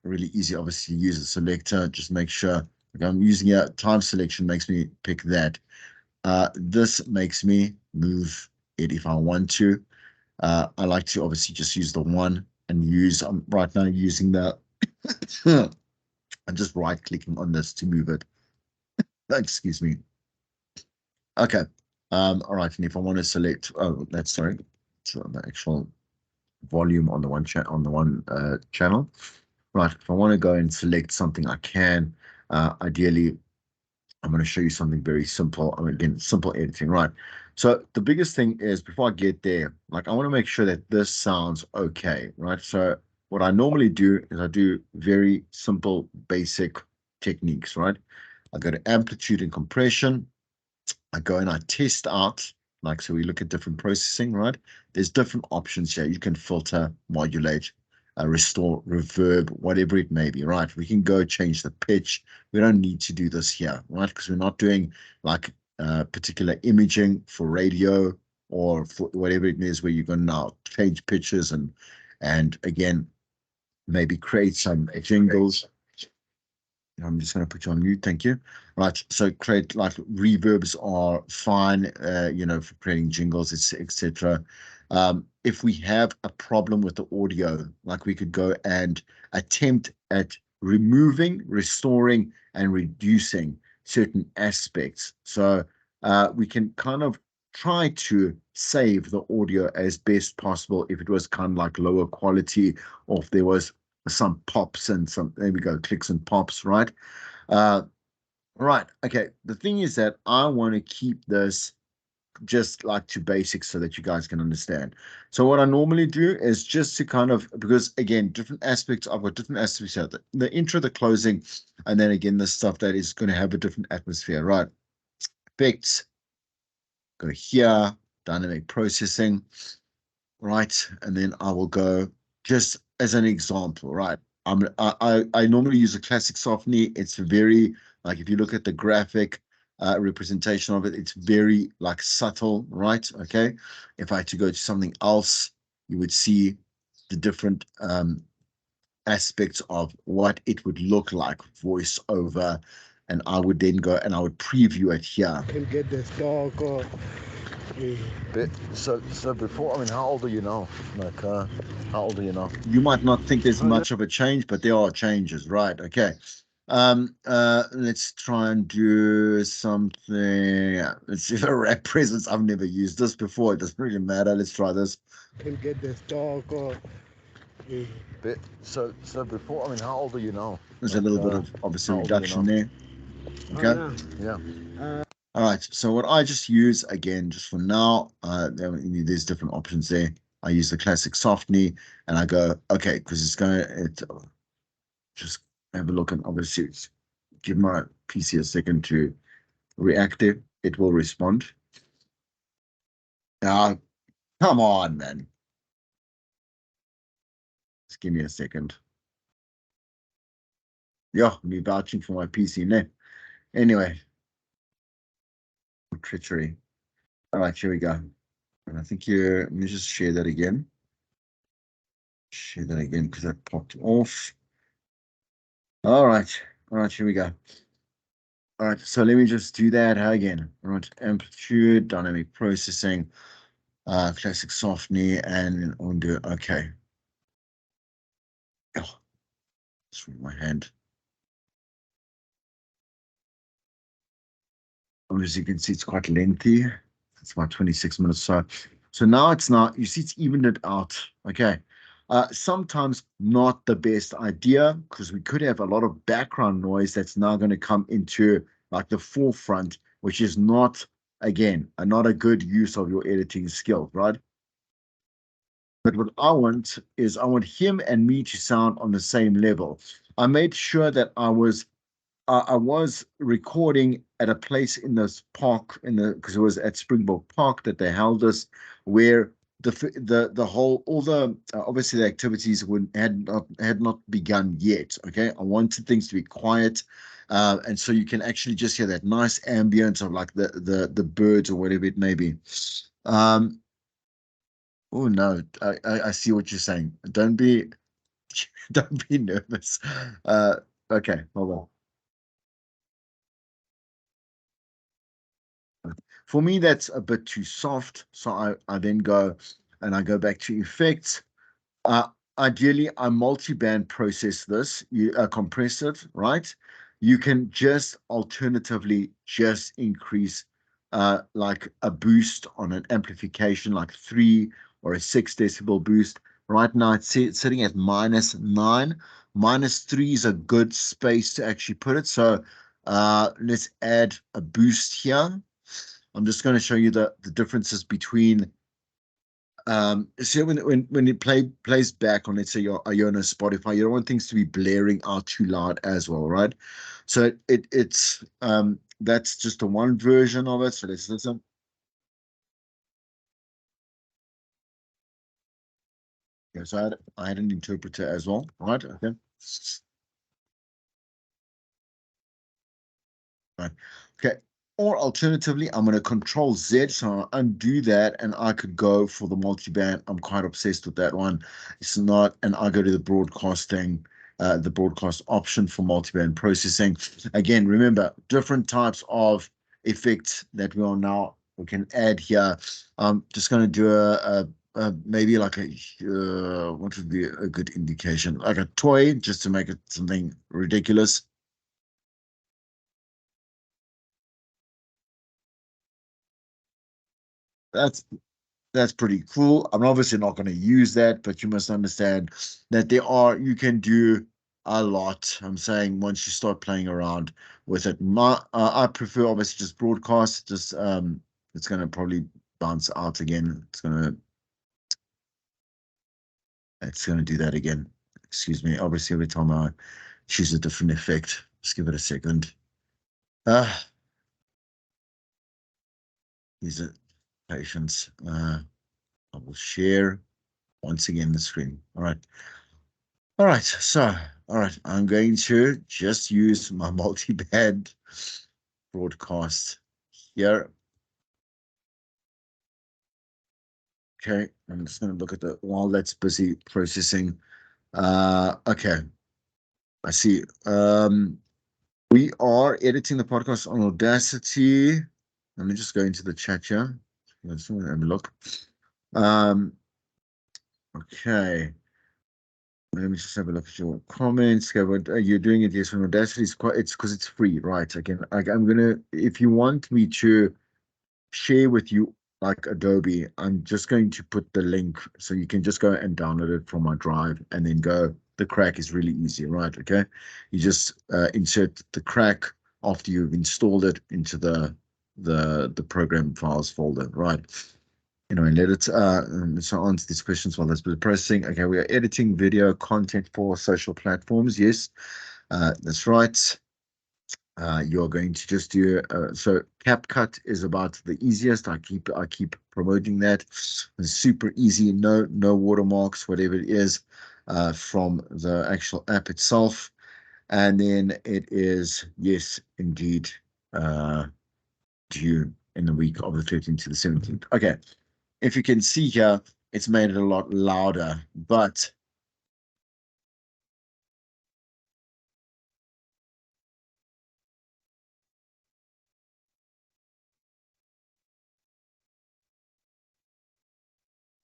really easy, obviously, use a selector. Just make sure, like, I'm using a time selection, makes me pick that. This makes me move it if I want to. I like to obviously just use the one and use, I'm right now using the, I'm just right clicking on this to move it. Excuse me. Okay. All right. And if I want to select, so the actual volume on the one channel. Right. If I want to go and select something, I can. Ideally, I'm going to show you something very simple. Again, simple editing, right? So the biggest thing is, before I get there, like, I want to make sure that this sounds okay, right? So what I normally do is I do very simple, basic techniques, right? I go to amplitude and compression. I go and I test out, like, so we look at different processing, right? There's different options here. You can filter, modulate, restore, reverb, whatever it may be, right? We can go change the pitch. We don't need to do this here, right? Because we're not doing like particular imaging for radio or for whatever it is, where you're going to now change pitches and again, maybe create some jingles. I'm just going to put you on mute. Thank you. Right. So create, like, reverbs are fine, for creating jingles, etc. If we have a problem with the audio, like, we could go and attempt at removing, restoring, and reducing certain aspects. So we can kind of try to save the audio as best possible if it was kind of like lower quality, or if there was some pops and some, there we go, clicks and pops, right? Right. Okay. The thing is that I want to keep this just like to basics so that you guys can understand. So what I normally do is just to kind of, because again, different aspects, I've got different aspects here, the intro, the closing, and then again, the stuff that is going to have a different atmosphere, right? Effects, go here, dynamic processing, right? And then I will go, just as an example, right? I normally use a classic Sofny. It's very, like, if you look at the graphic representation of it, it's very, like, subtle, right? Okay. If I had to go to something else, you would see the different aspects of what it would look like, voice over, and I would then go and I would preview it here. Can get this dog off. But so before, I mean, how old are you now? Like, how old are you now? You might not think there's much of a change, but there are changes, right? Okay. Let's try and do something. Let's see the rap presence. I've never used this before. It doesn't really matter. Let's try this. Can get this dog off. But so before, I mean, how old are you now? There's a little bit of obviously reduction there. Okay. Yeah. All right, so what I just use again, just for now, there's different options there. I use the classic Softney and I go, okay, because just have a look and obviously give my PC a second to react it. It will respond. Now, come on, man. Just give me a second. Yeah, me vouching for my PC now. Anyway, treachery. All right, here we go. And I think let me just share that again. Share that again because that popped off. All right, here we go. All right, so let me just do that again. All right, amplitude, dynamic processing, classic Softney, and I'll do it. Okay. Oh, just read my hand. As you can see, it's quite lengthy. It's about 26 minutes. So now you see it's evened it out. Okay. Sometimes not the best idea because we could have a lot of background noise that's now going to come into like the forefront, which is not, again, not a good use of your editing skill, right? But what I want is I want him and me to sound on the same level. I made sure that I was recording at a place in this park because it was at Springbok Park that they held us, where the whole all the obviously the activities had not begun yet. Okay, I wanted things to be quiet, and so you can actually just hear that nice ambience of like the birds or whatever it may be. Oh no, I see what you're saying. Don't be nervous. Okay, hold on. For me, that's a bit too soft. So I then go and I go back to effects. Ideally, I multi-band process this, you compress it, right? You can just alternatively just increase like a boost on an amplification, like 3 or a 6 decibel boost. Right now, it's sitting at -9. -3 is a good space to actually put it. So let's add a boost here. I'm just going to show you the differences between so when it plays back on, let's say you're on a Spotify, you don't want things to be blaring out too loud as well, right? So it's that's just the one version of it. So let's listen. Yeah, so I had an interpreter as well, right? Okay. Right. Okay. Or alternatively, I'm going to Control Z, so I undo that, and I could go for the multiband. I'm quite obsessed with that one. It's not, and I go to the broadcasting, the broadcast option for multiband processing. Again, remember, different types of effects that we can add here. I'm just going to do maybe like what would be a good indication, like a toy, just to make it something ridiculous. That's pretty cool. I'm obviously not going to use that, but you must understand that you can do a lot. I'm saying once you start playing around with it, I prefer obviously just broadcast. Just it's going to probably bounce out again. It's going to do that again. Excuse me. Obviously, every time I choose a different effect, just give it a second. These are patience. I will share once again the screen. All right. All right. So, all right. I'm going to just use my multi-band broadcast here. Okay. I'm just going to look at while that's busy processing. Okay. I see. We are editing the podcast on Audacity. Let me just go into the chat here. Let's have a look. Okay. Let me just have a look at your comments. Okay, but you're doing it yes on Audacity. It's because it's free, right? Again, I'm gonna, if you want me to share with you like Adobe, I'm just going to put the link so you can just go and download it from my drive and then go. The crack is really easy, right? Okay, you just insert the crack after you've installed it into the the program files folder, right? Anyway, let's answer these questions while that's processing. Okay, we are editing video content for social platforms. Yes, that's right. You're going to just do so CapCut is about the easiest. I keep promoting that. It's super easy, no watermarks, whatever it is, from the actual app itself. And then it is, yes, indeed, due in the week of the 13th to the 17th. Okay, if you can see here, it's made it a lot louder, but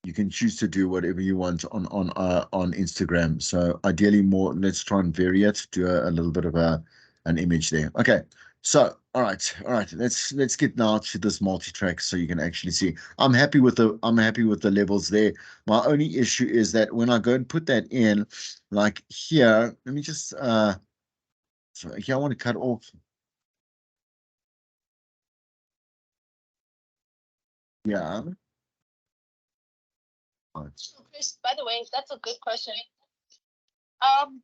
you can choose to do whatever you want on Instagram. So ideally more, let's try and vary it, do a little bit of an image there. Okay. So, all right. Let's get now to this multi-track so you can actually see. I'm happy with the levels there. My only issue is that when I go and put that in, like here, let me just so here I want to cut off. Yeah. So, Chris, by the way, that's a good question.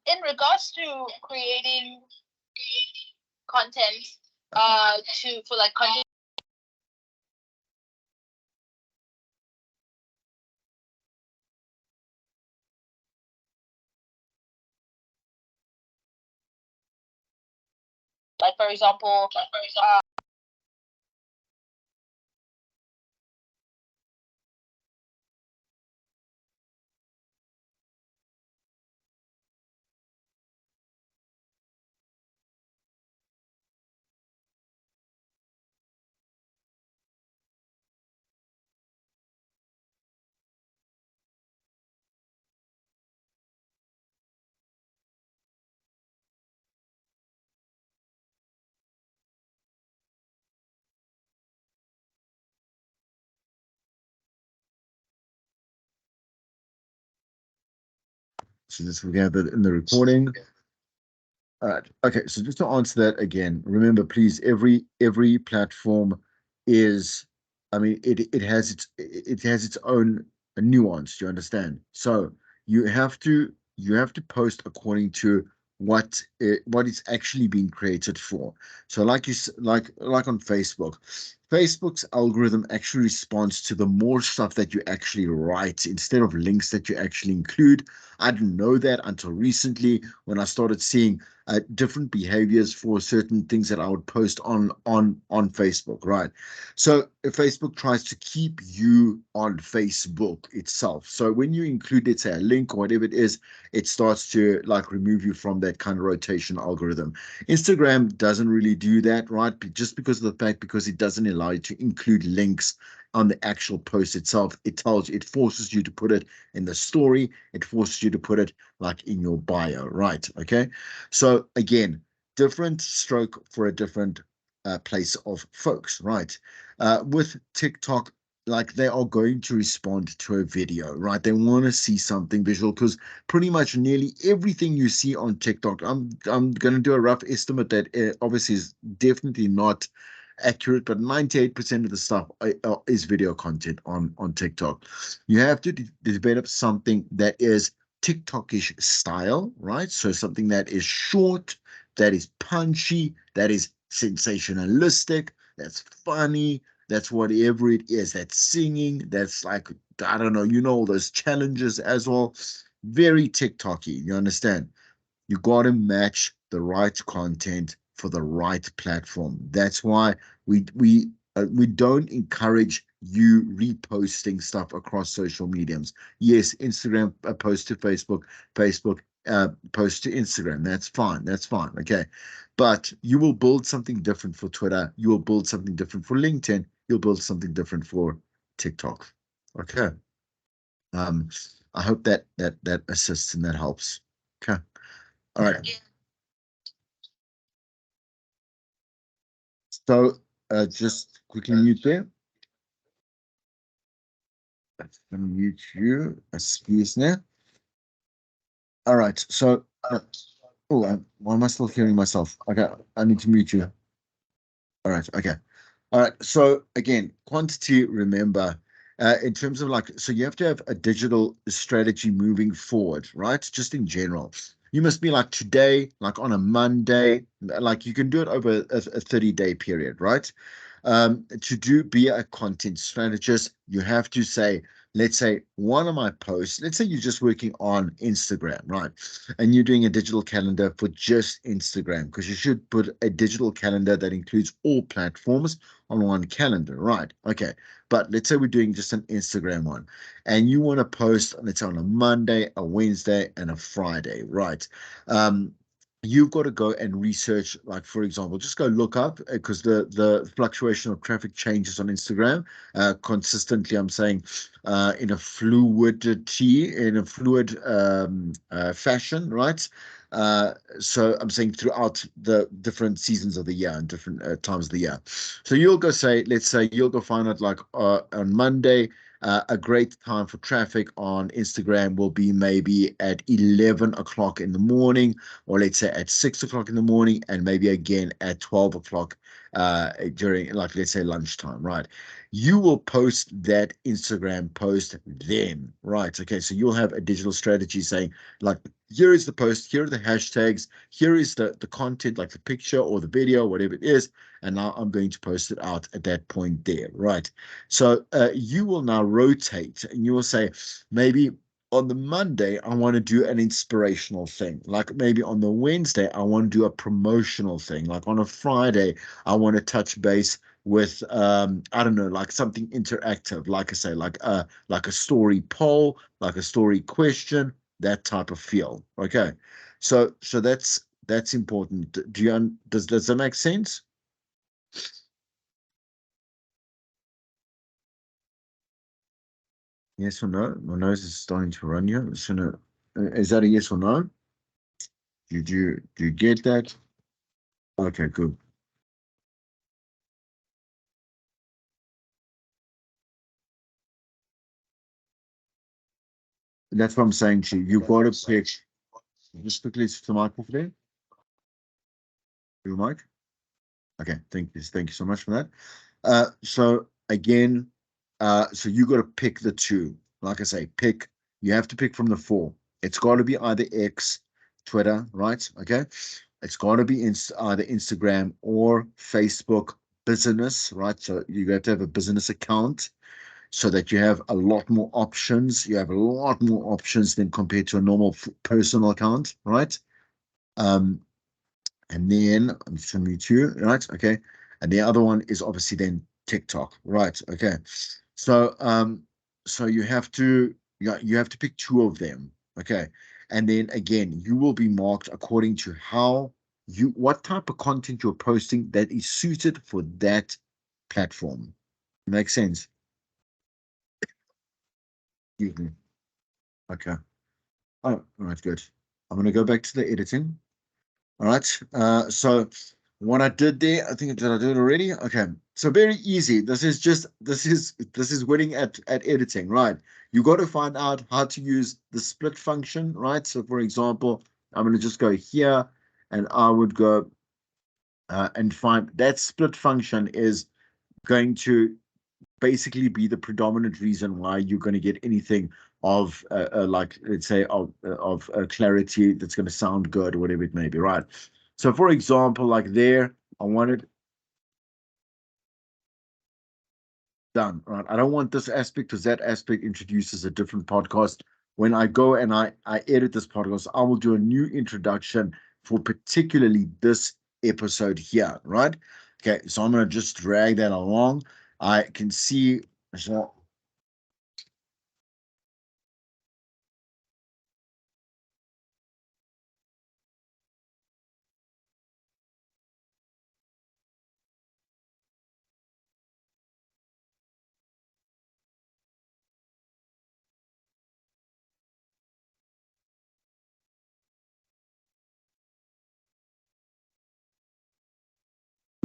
In regards to creating content, for like content, like for example, So just we have it in the recording. All right. Okay. So just to answer that again, remember, please, every platform is, I mean, it has its own nuance. You understand? So you have to post according to what it's actually being created for. So like on Facebook, Facebook's algorithm actually responds to the more stuff that you actually write instead of links that you actually include. I didn't know that until recently when I started seeing different behaviors for certain things that I would post on Facebook, right? So if Facebook tries to keep you on Facebook itself. So when you include, let's say, a link or whatever it is, it starts to like remove you from that kind of rotation algorithm. Instagram doesn't really do that, right? Just because of the fact, because it doesn't allow you to include links on the actual post itself. It forces you to put it in the story. It forces you to put it like in your bio, right? Okay. So again, different stroke for a different place of folks, right? With TikTok, like they are going to respond to a video, right? They want to see something visual because pretty much nearly everything you see on TikTok, I'm going to do a rough estimate that obviously is definitely not accurate, but 98% of the stuff is video content on TikTok. You have to develop something that is TikTokish style, right? So something that is short, that is punchy, that is sensationalistic, that's funny, that's whatever it is, that's singing, that's like, I don't know, those challenges as well. Very TikToky, you understand? You got to match the right content for the right platform. That's why we don't encourage you reposting stuff across social mediums. Yes, Instagram post to Facebook, Facebook post to Instagram. That's fine. That's fine. Okay. But you will build something different for Twitter. You will build something different for LinkedIn. You'll build something different for TikTok. Okay. I hope that assists and that helps. Okay. All right. So just quickly mute there. Let's mute you. Excuse me. All right. So, why am I still hearing myself? Okay, I need to mute you. All right. Okay. All right. So again, quantity, remember, in terms of like, so you have to have a digital strategy moving forward, right? Just in general. You must be like today, like on a Monday, like you can do it over a 30-day period, right? Be a content strategist, you have to say, let's say one of my posts, let's say you're just working on Instagram, right? And you're doing a digital calendar for just Instagram, because you should put a digital calendar that includes all platforms on one calendar, right? Okay. But let's say we're doing just an Instagram one, and you want to post, let's say on a Monday, a Wednesday, and a Friday, right? You've got to go and research, like for example, just go look up, because the fluctuation of traffic changes on Instagram consistently. I'm saying in a fluid fashion, right? So I'm saying throughout the different seasons of the year and different times of the year. So you'll go say, let's say you'll go find out like on Monday, a great time for traffic on Instagram will be maybe at 11 o'clock in the morning, or let's say at 6 o'clock in the morning, and maybe again at 12 o'clock during, like, let's say lunchtime, right? You will post that Instagram post then, right? Okay, so you'll have a digital strategy saying, like, here is the post, here are the hashtags, here is the content, like the picture or the video, whatever it is, and now I'm going to post it out at that point there, right? So you will now rotate, and you will say, maybe on the Monday, I want to do an inspirational thing. Like maybe on the Wednesday, I want to do a promotional thing. Like on a Friday, I want to touch base with I don't know, like something interactive, like I say, like a story poll, like a story question, that type of feel. Okay. So that's important. Does that make sense? Yes or no? My nose is starting to run you. So no, is that a yes or no? Do you get that? Okay, good. That's what I'm saying to you. You've got to pick. Just quickly to the mic over there. Your mic. Okay, thank you. Thank you so much for that. So again, so you got to pick the two. Like I say, pick. You have to pick from the four. It's got to be either X, Twitter, right? Okay. It's got to be either Instagram or Facebook business, right? So you have to have a business account so that you have a lot more options. You have a lot more options than compared to a normal personal account, right? Um, and then I'm just going to mute you, right? Okay. And the other one is obviously then TikTok, right? Okay. So so you have to pick two of them. Okay. And then again, you will be marked according to what type of content you're posting that is suited for that platform. Makes sense? Mhm. Okay. Oh, all right, good. I'm going to go back to the editing. All right. So what I did there, I think, did I do it already? Okay. So very easy. This is winning at editing, right? You got to find out how to use the split function, right? So for example, I'm going to just go here, and I would go and find that split function is going to basically be the predominant reason why you're going to get anything of like, let's say, of clarity that's going to sound good or whatever it may be, right? So for example, like there, I wanted done, right? I don't want this aspect, because that aspect introduces a different podcast. When I go and I edit this podcast, I will do a new introduction for particularly this episode here, right? Okay, so I'm going to just drag that along. I can see, so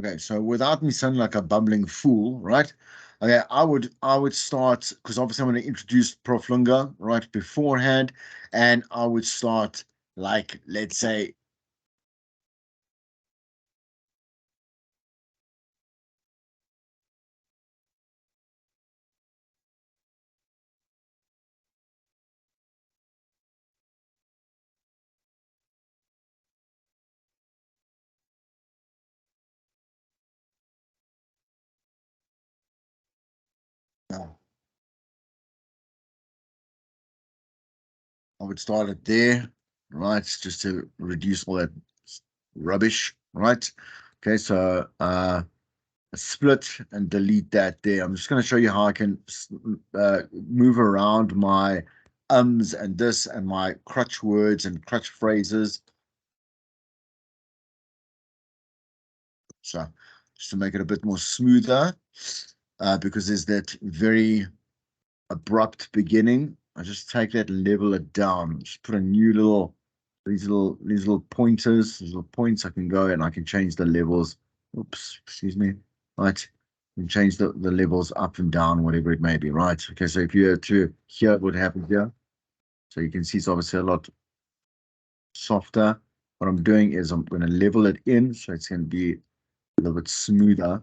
okay, so without me sounding like a bumbling fool, right? Okay, I would start, because obviously I'm going to introduce Prof Lunga right beforehand, and I would start, like, let's say, would start it there, right? Just to reduce all that rubbish, right? Okay, so split and delete that there. I'm just going to show you how I can move around my ums and this and my crutch words and crutch phrases. So just to make it a bit more smoother, because there's that very abrupt beginning. I just take that and level it down. Just put a new little these little pointers, these little points. I can go and I can change the levels. Oops, excuse me. Right. And change the levels up and down, whatever it may be, right? Okay, so if you were to hear what happened here, so you can see it's obviously a lot softer. What I'm doing is I'm going to level it in, so it's going to be a little bit smoother.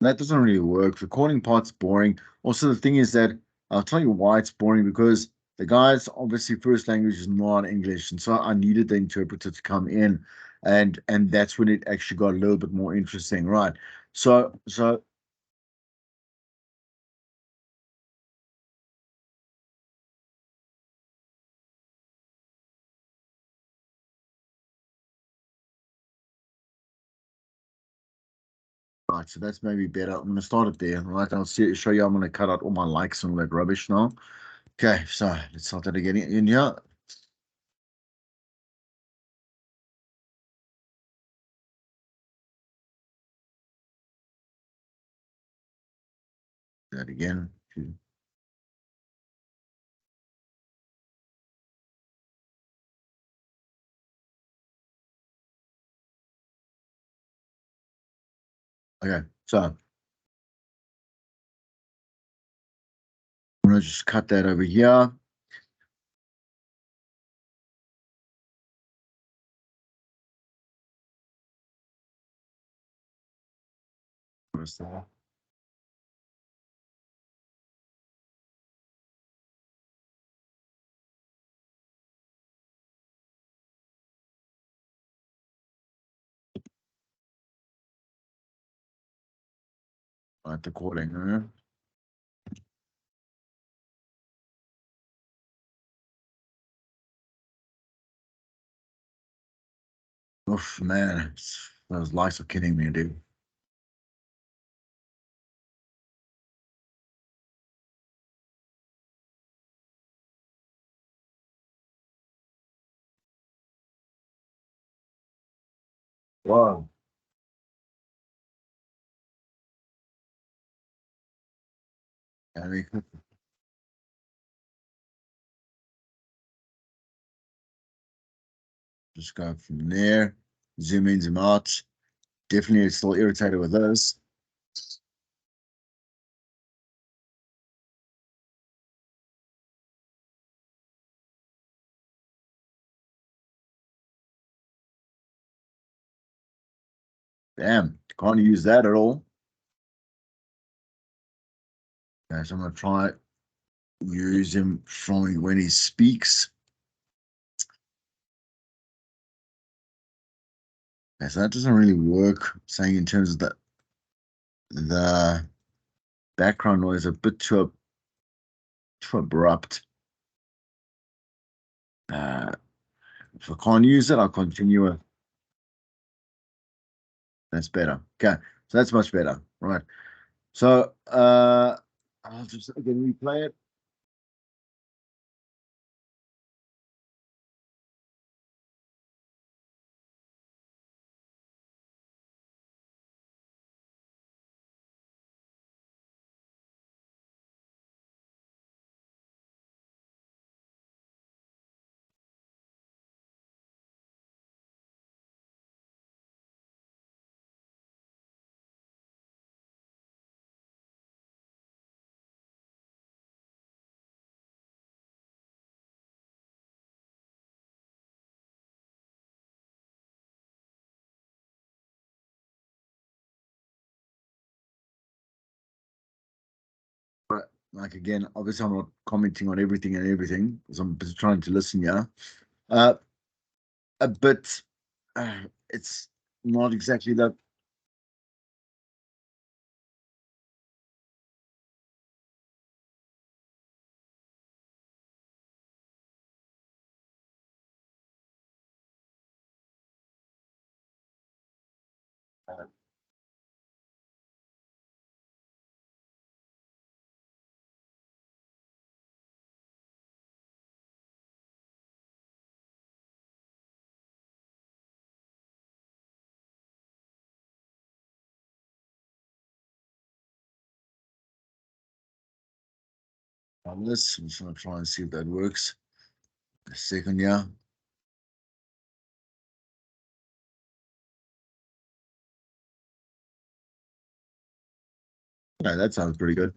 That doesn't really work. Recording part's boring. Also, the thing is that I'll tell you why it's boring, because the guy's obviously first language is not English, and so I needed the interpreter to come in, and that's when it actually got a little bit more interesting, right? So right, so that's maybe better. I'm gonna start it there, right? I'll show you. I'm gonna cut out all my likes and all that rubbish now. Okay, so let's start that again in here. That again. Okay, so I'm gonna just cut that over here. What's that? Right, the calling, huh? Oof, man, those likes are kidding me, dude. Wow. I mean, just go from there, zoom in, zoom out. Definitely still irritated with those. Damn, can't use that at all. Okay, so I'm gonna try use him from when he speaks. Okay, so that doesn't really work. Saying in terms of the background noise a bit too abrupt. If I can't use it, I'll continue it. That's better. Okay, so that's much better. Right. So I'll just again replay it. like again, obviously I'm not commenting on everything because I'm just trying to listen. Yeah, but it's not exactly that. On this, I'm just gonna try and see if that works. A second, yeah. Yeah, that sounds pretty good.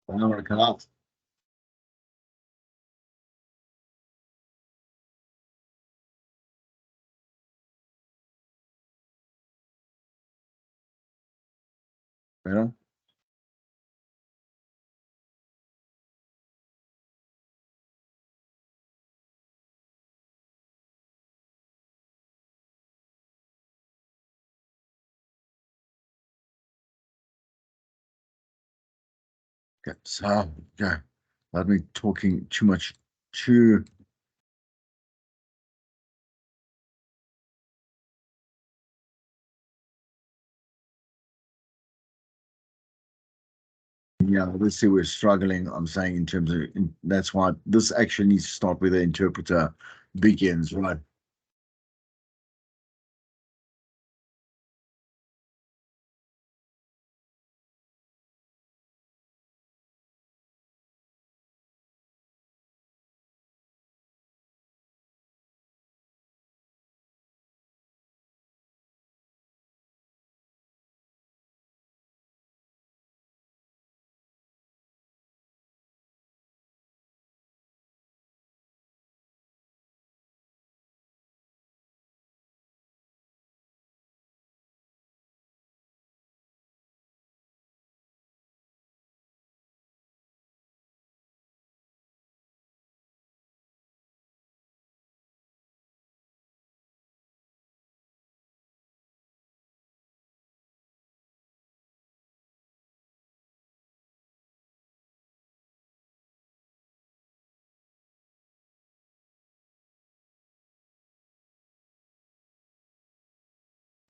I don't want to cut out. Better. Okay, so yeah, let me talking too much. Too. Yeah, obviously we're struggling. I'm saying in terms of that's why this actually needs to start with the interpreter begins, right?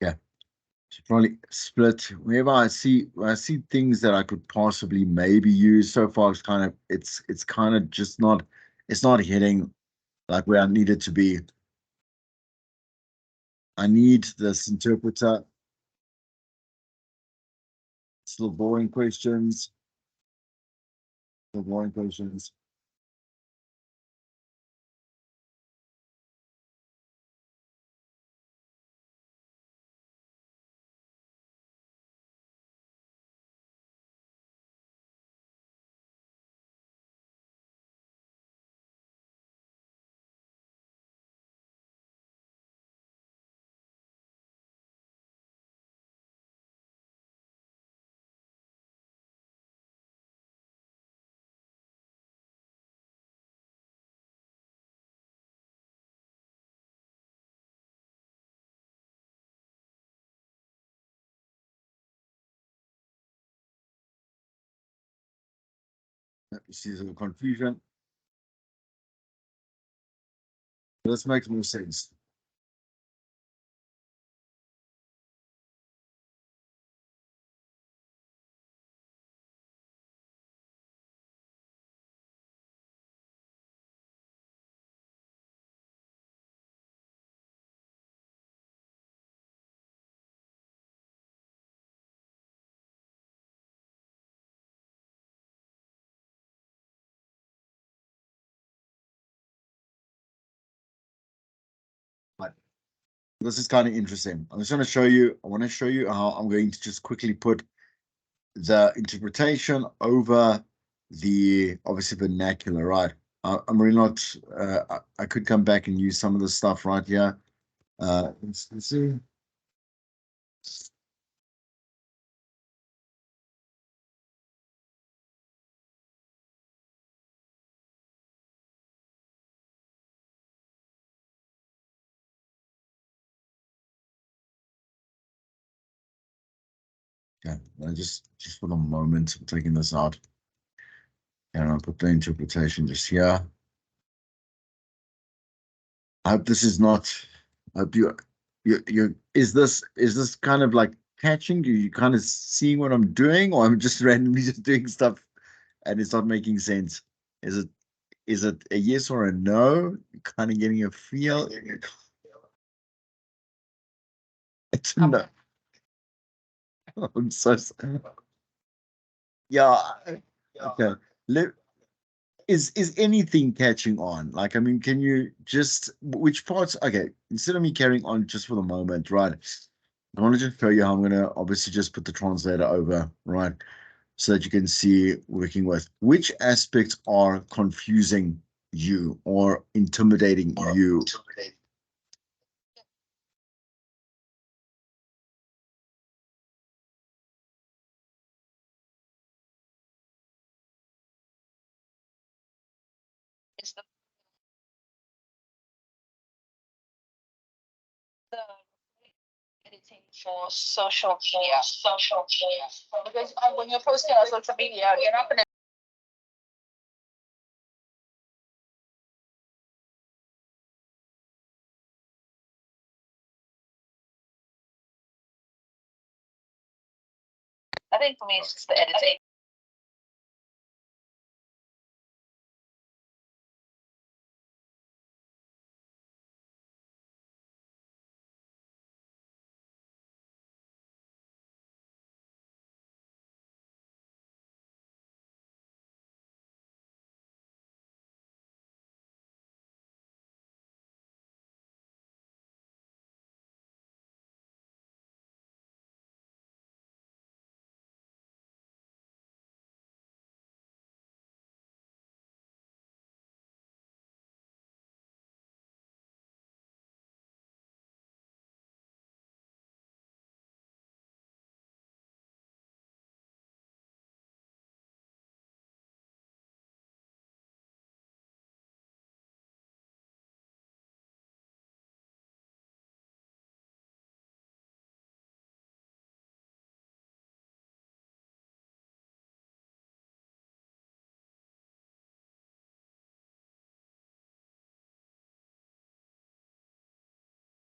Yeah. Should probably split whenever I see things that I could possibly maybe use. So far it's kind of just not it's not hitting like where I need it to be. I need this interpreter. Still boring questions. Still boring questions. You see some confusion. This makes more sense. But this is kind of interesting. I'm just going to show you. I want to show you how I'm going to just quickly put the interpretation over the obviously vernacular, right? I'm really not. I could come back and use some of the stuff right here. Let's see. Yeah, just for the moment, I'm taking this out, and I'll put the interpretation just here. I hope this is not. I hope you is this kind of like catching? Do you kind of seeing what I'm doing, or I'm just randomly just doing stuff and it's not making sense? Is it a yes or a no? Kind of getting a feel. It's a no. I'm so sorry. Yeah. Okay. Let, is anything catching on? Like, I mean, can you just which parts? Okay, instead of me carrying on just for the moment, right? I want to just show you how I'm gonna obviously just put the translator over, right? So that you can see working with which aspects are confusing you or intimidating you. Is the editing for social media. Because when you're posting on social media, you're not gonna. I think for me, it's just the editing.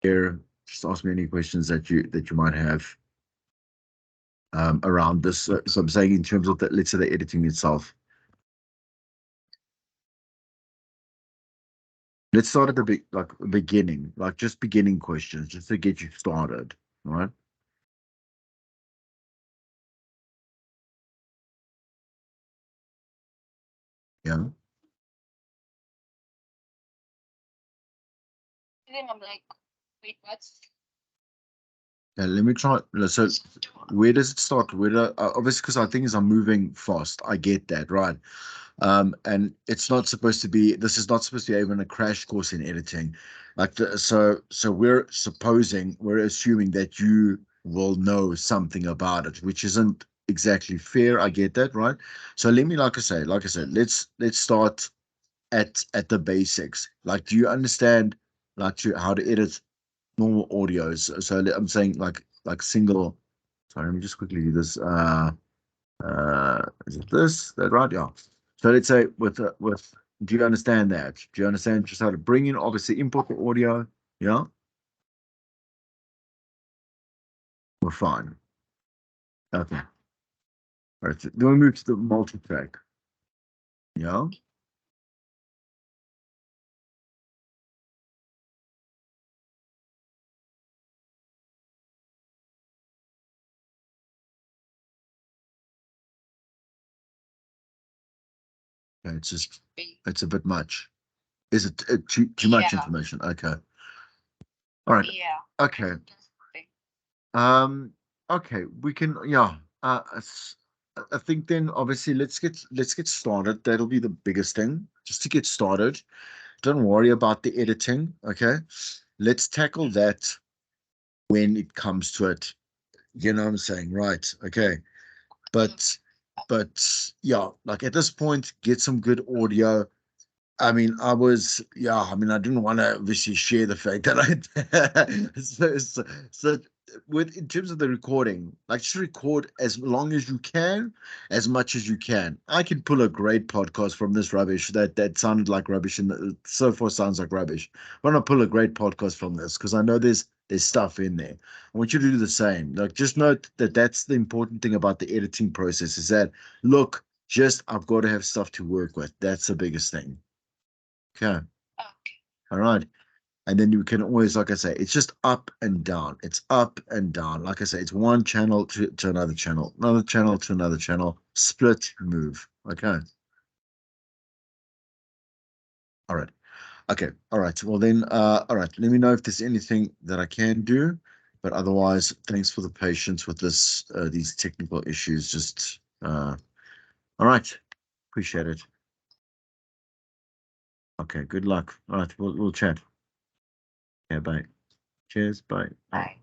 Here, just ask me any questions that you might have around this. So I'm saying in terms of the, let's say the editing itself. Let's start at the beginning, like just beginning questions, just to get you started, all right? Yeah. Then I'm like, wait, what's Yeah, let me try. So, where does it start? Where obviously, because I think as I'm moving fast, I get that, right? And it's not supposed to be. This is not supposed to be even a crash course in editing. Like, so we're assuming that you will know something about it, which isn't exactly fair. I get that, right? So let me, like I said, let's start at the basics. Like, do you understand like how to edit normal audios? So I'm saying like single. Sorry, let me just quickly do this. Is it this? That right? Yeah. So let's say with. Do you understand that? Do you understand just how to bring in, obviously, import the audio? Yeah, we're fine. Okay. All right. So then we move to the multi-track. Yeah. Okay, it's a bit much. Is it too much information? Okay. All right. yeah. Okay. Um, okay, we can, yeah. I think then obviously let's get started. That'll be the biggest thing, just to get started. Don't worry about the editing, okay? Let's tackle that when it comes to it. You know what I'm saying? Right. Okay. But yeah, like at this point, get some good audio. I mean, I didn't want to obviously share the fact that so with in terms of the recording, like just record as long as you can, as much as you can. I can pull a great podcast from this rubbish that sounded like rubbish and so far sounds like rubbish. I want to pull a great podcast from this because I know there's stuff in there. I want you to do the same. Like just note that that's the important thing about the editing process is that look, just I've got to have stuff to work with. That's the biggest thing. Okay. Okay. All right. And then you can always, like I say, it's just up and down. It's up and down. Like I say, it's one channel to another channel to another channel, split, move. Okay. All right. Okay. All right. Well then, all right. Let me know if there's anything that I can do. But otherwise, thanks for the patience with this, these technical issues. Just, all right. Appreciate it. Okay. Good luck. All right. We'll chat. Yeah. Bye. Cheers. Bye. Bye.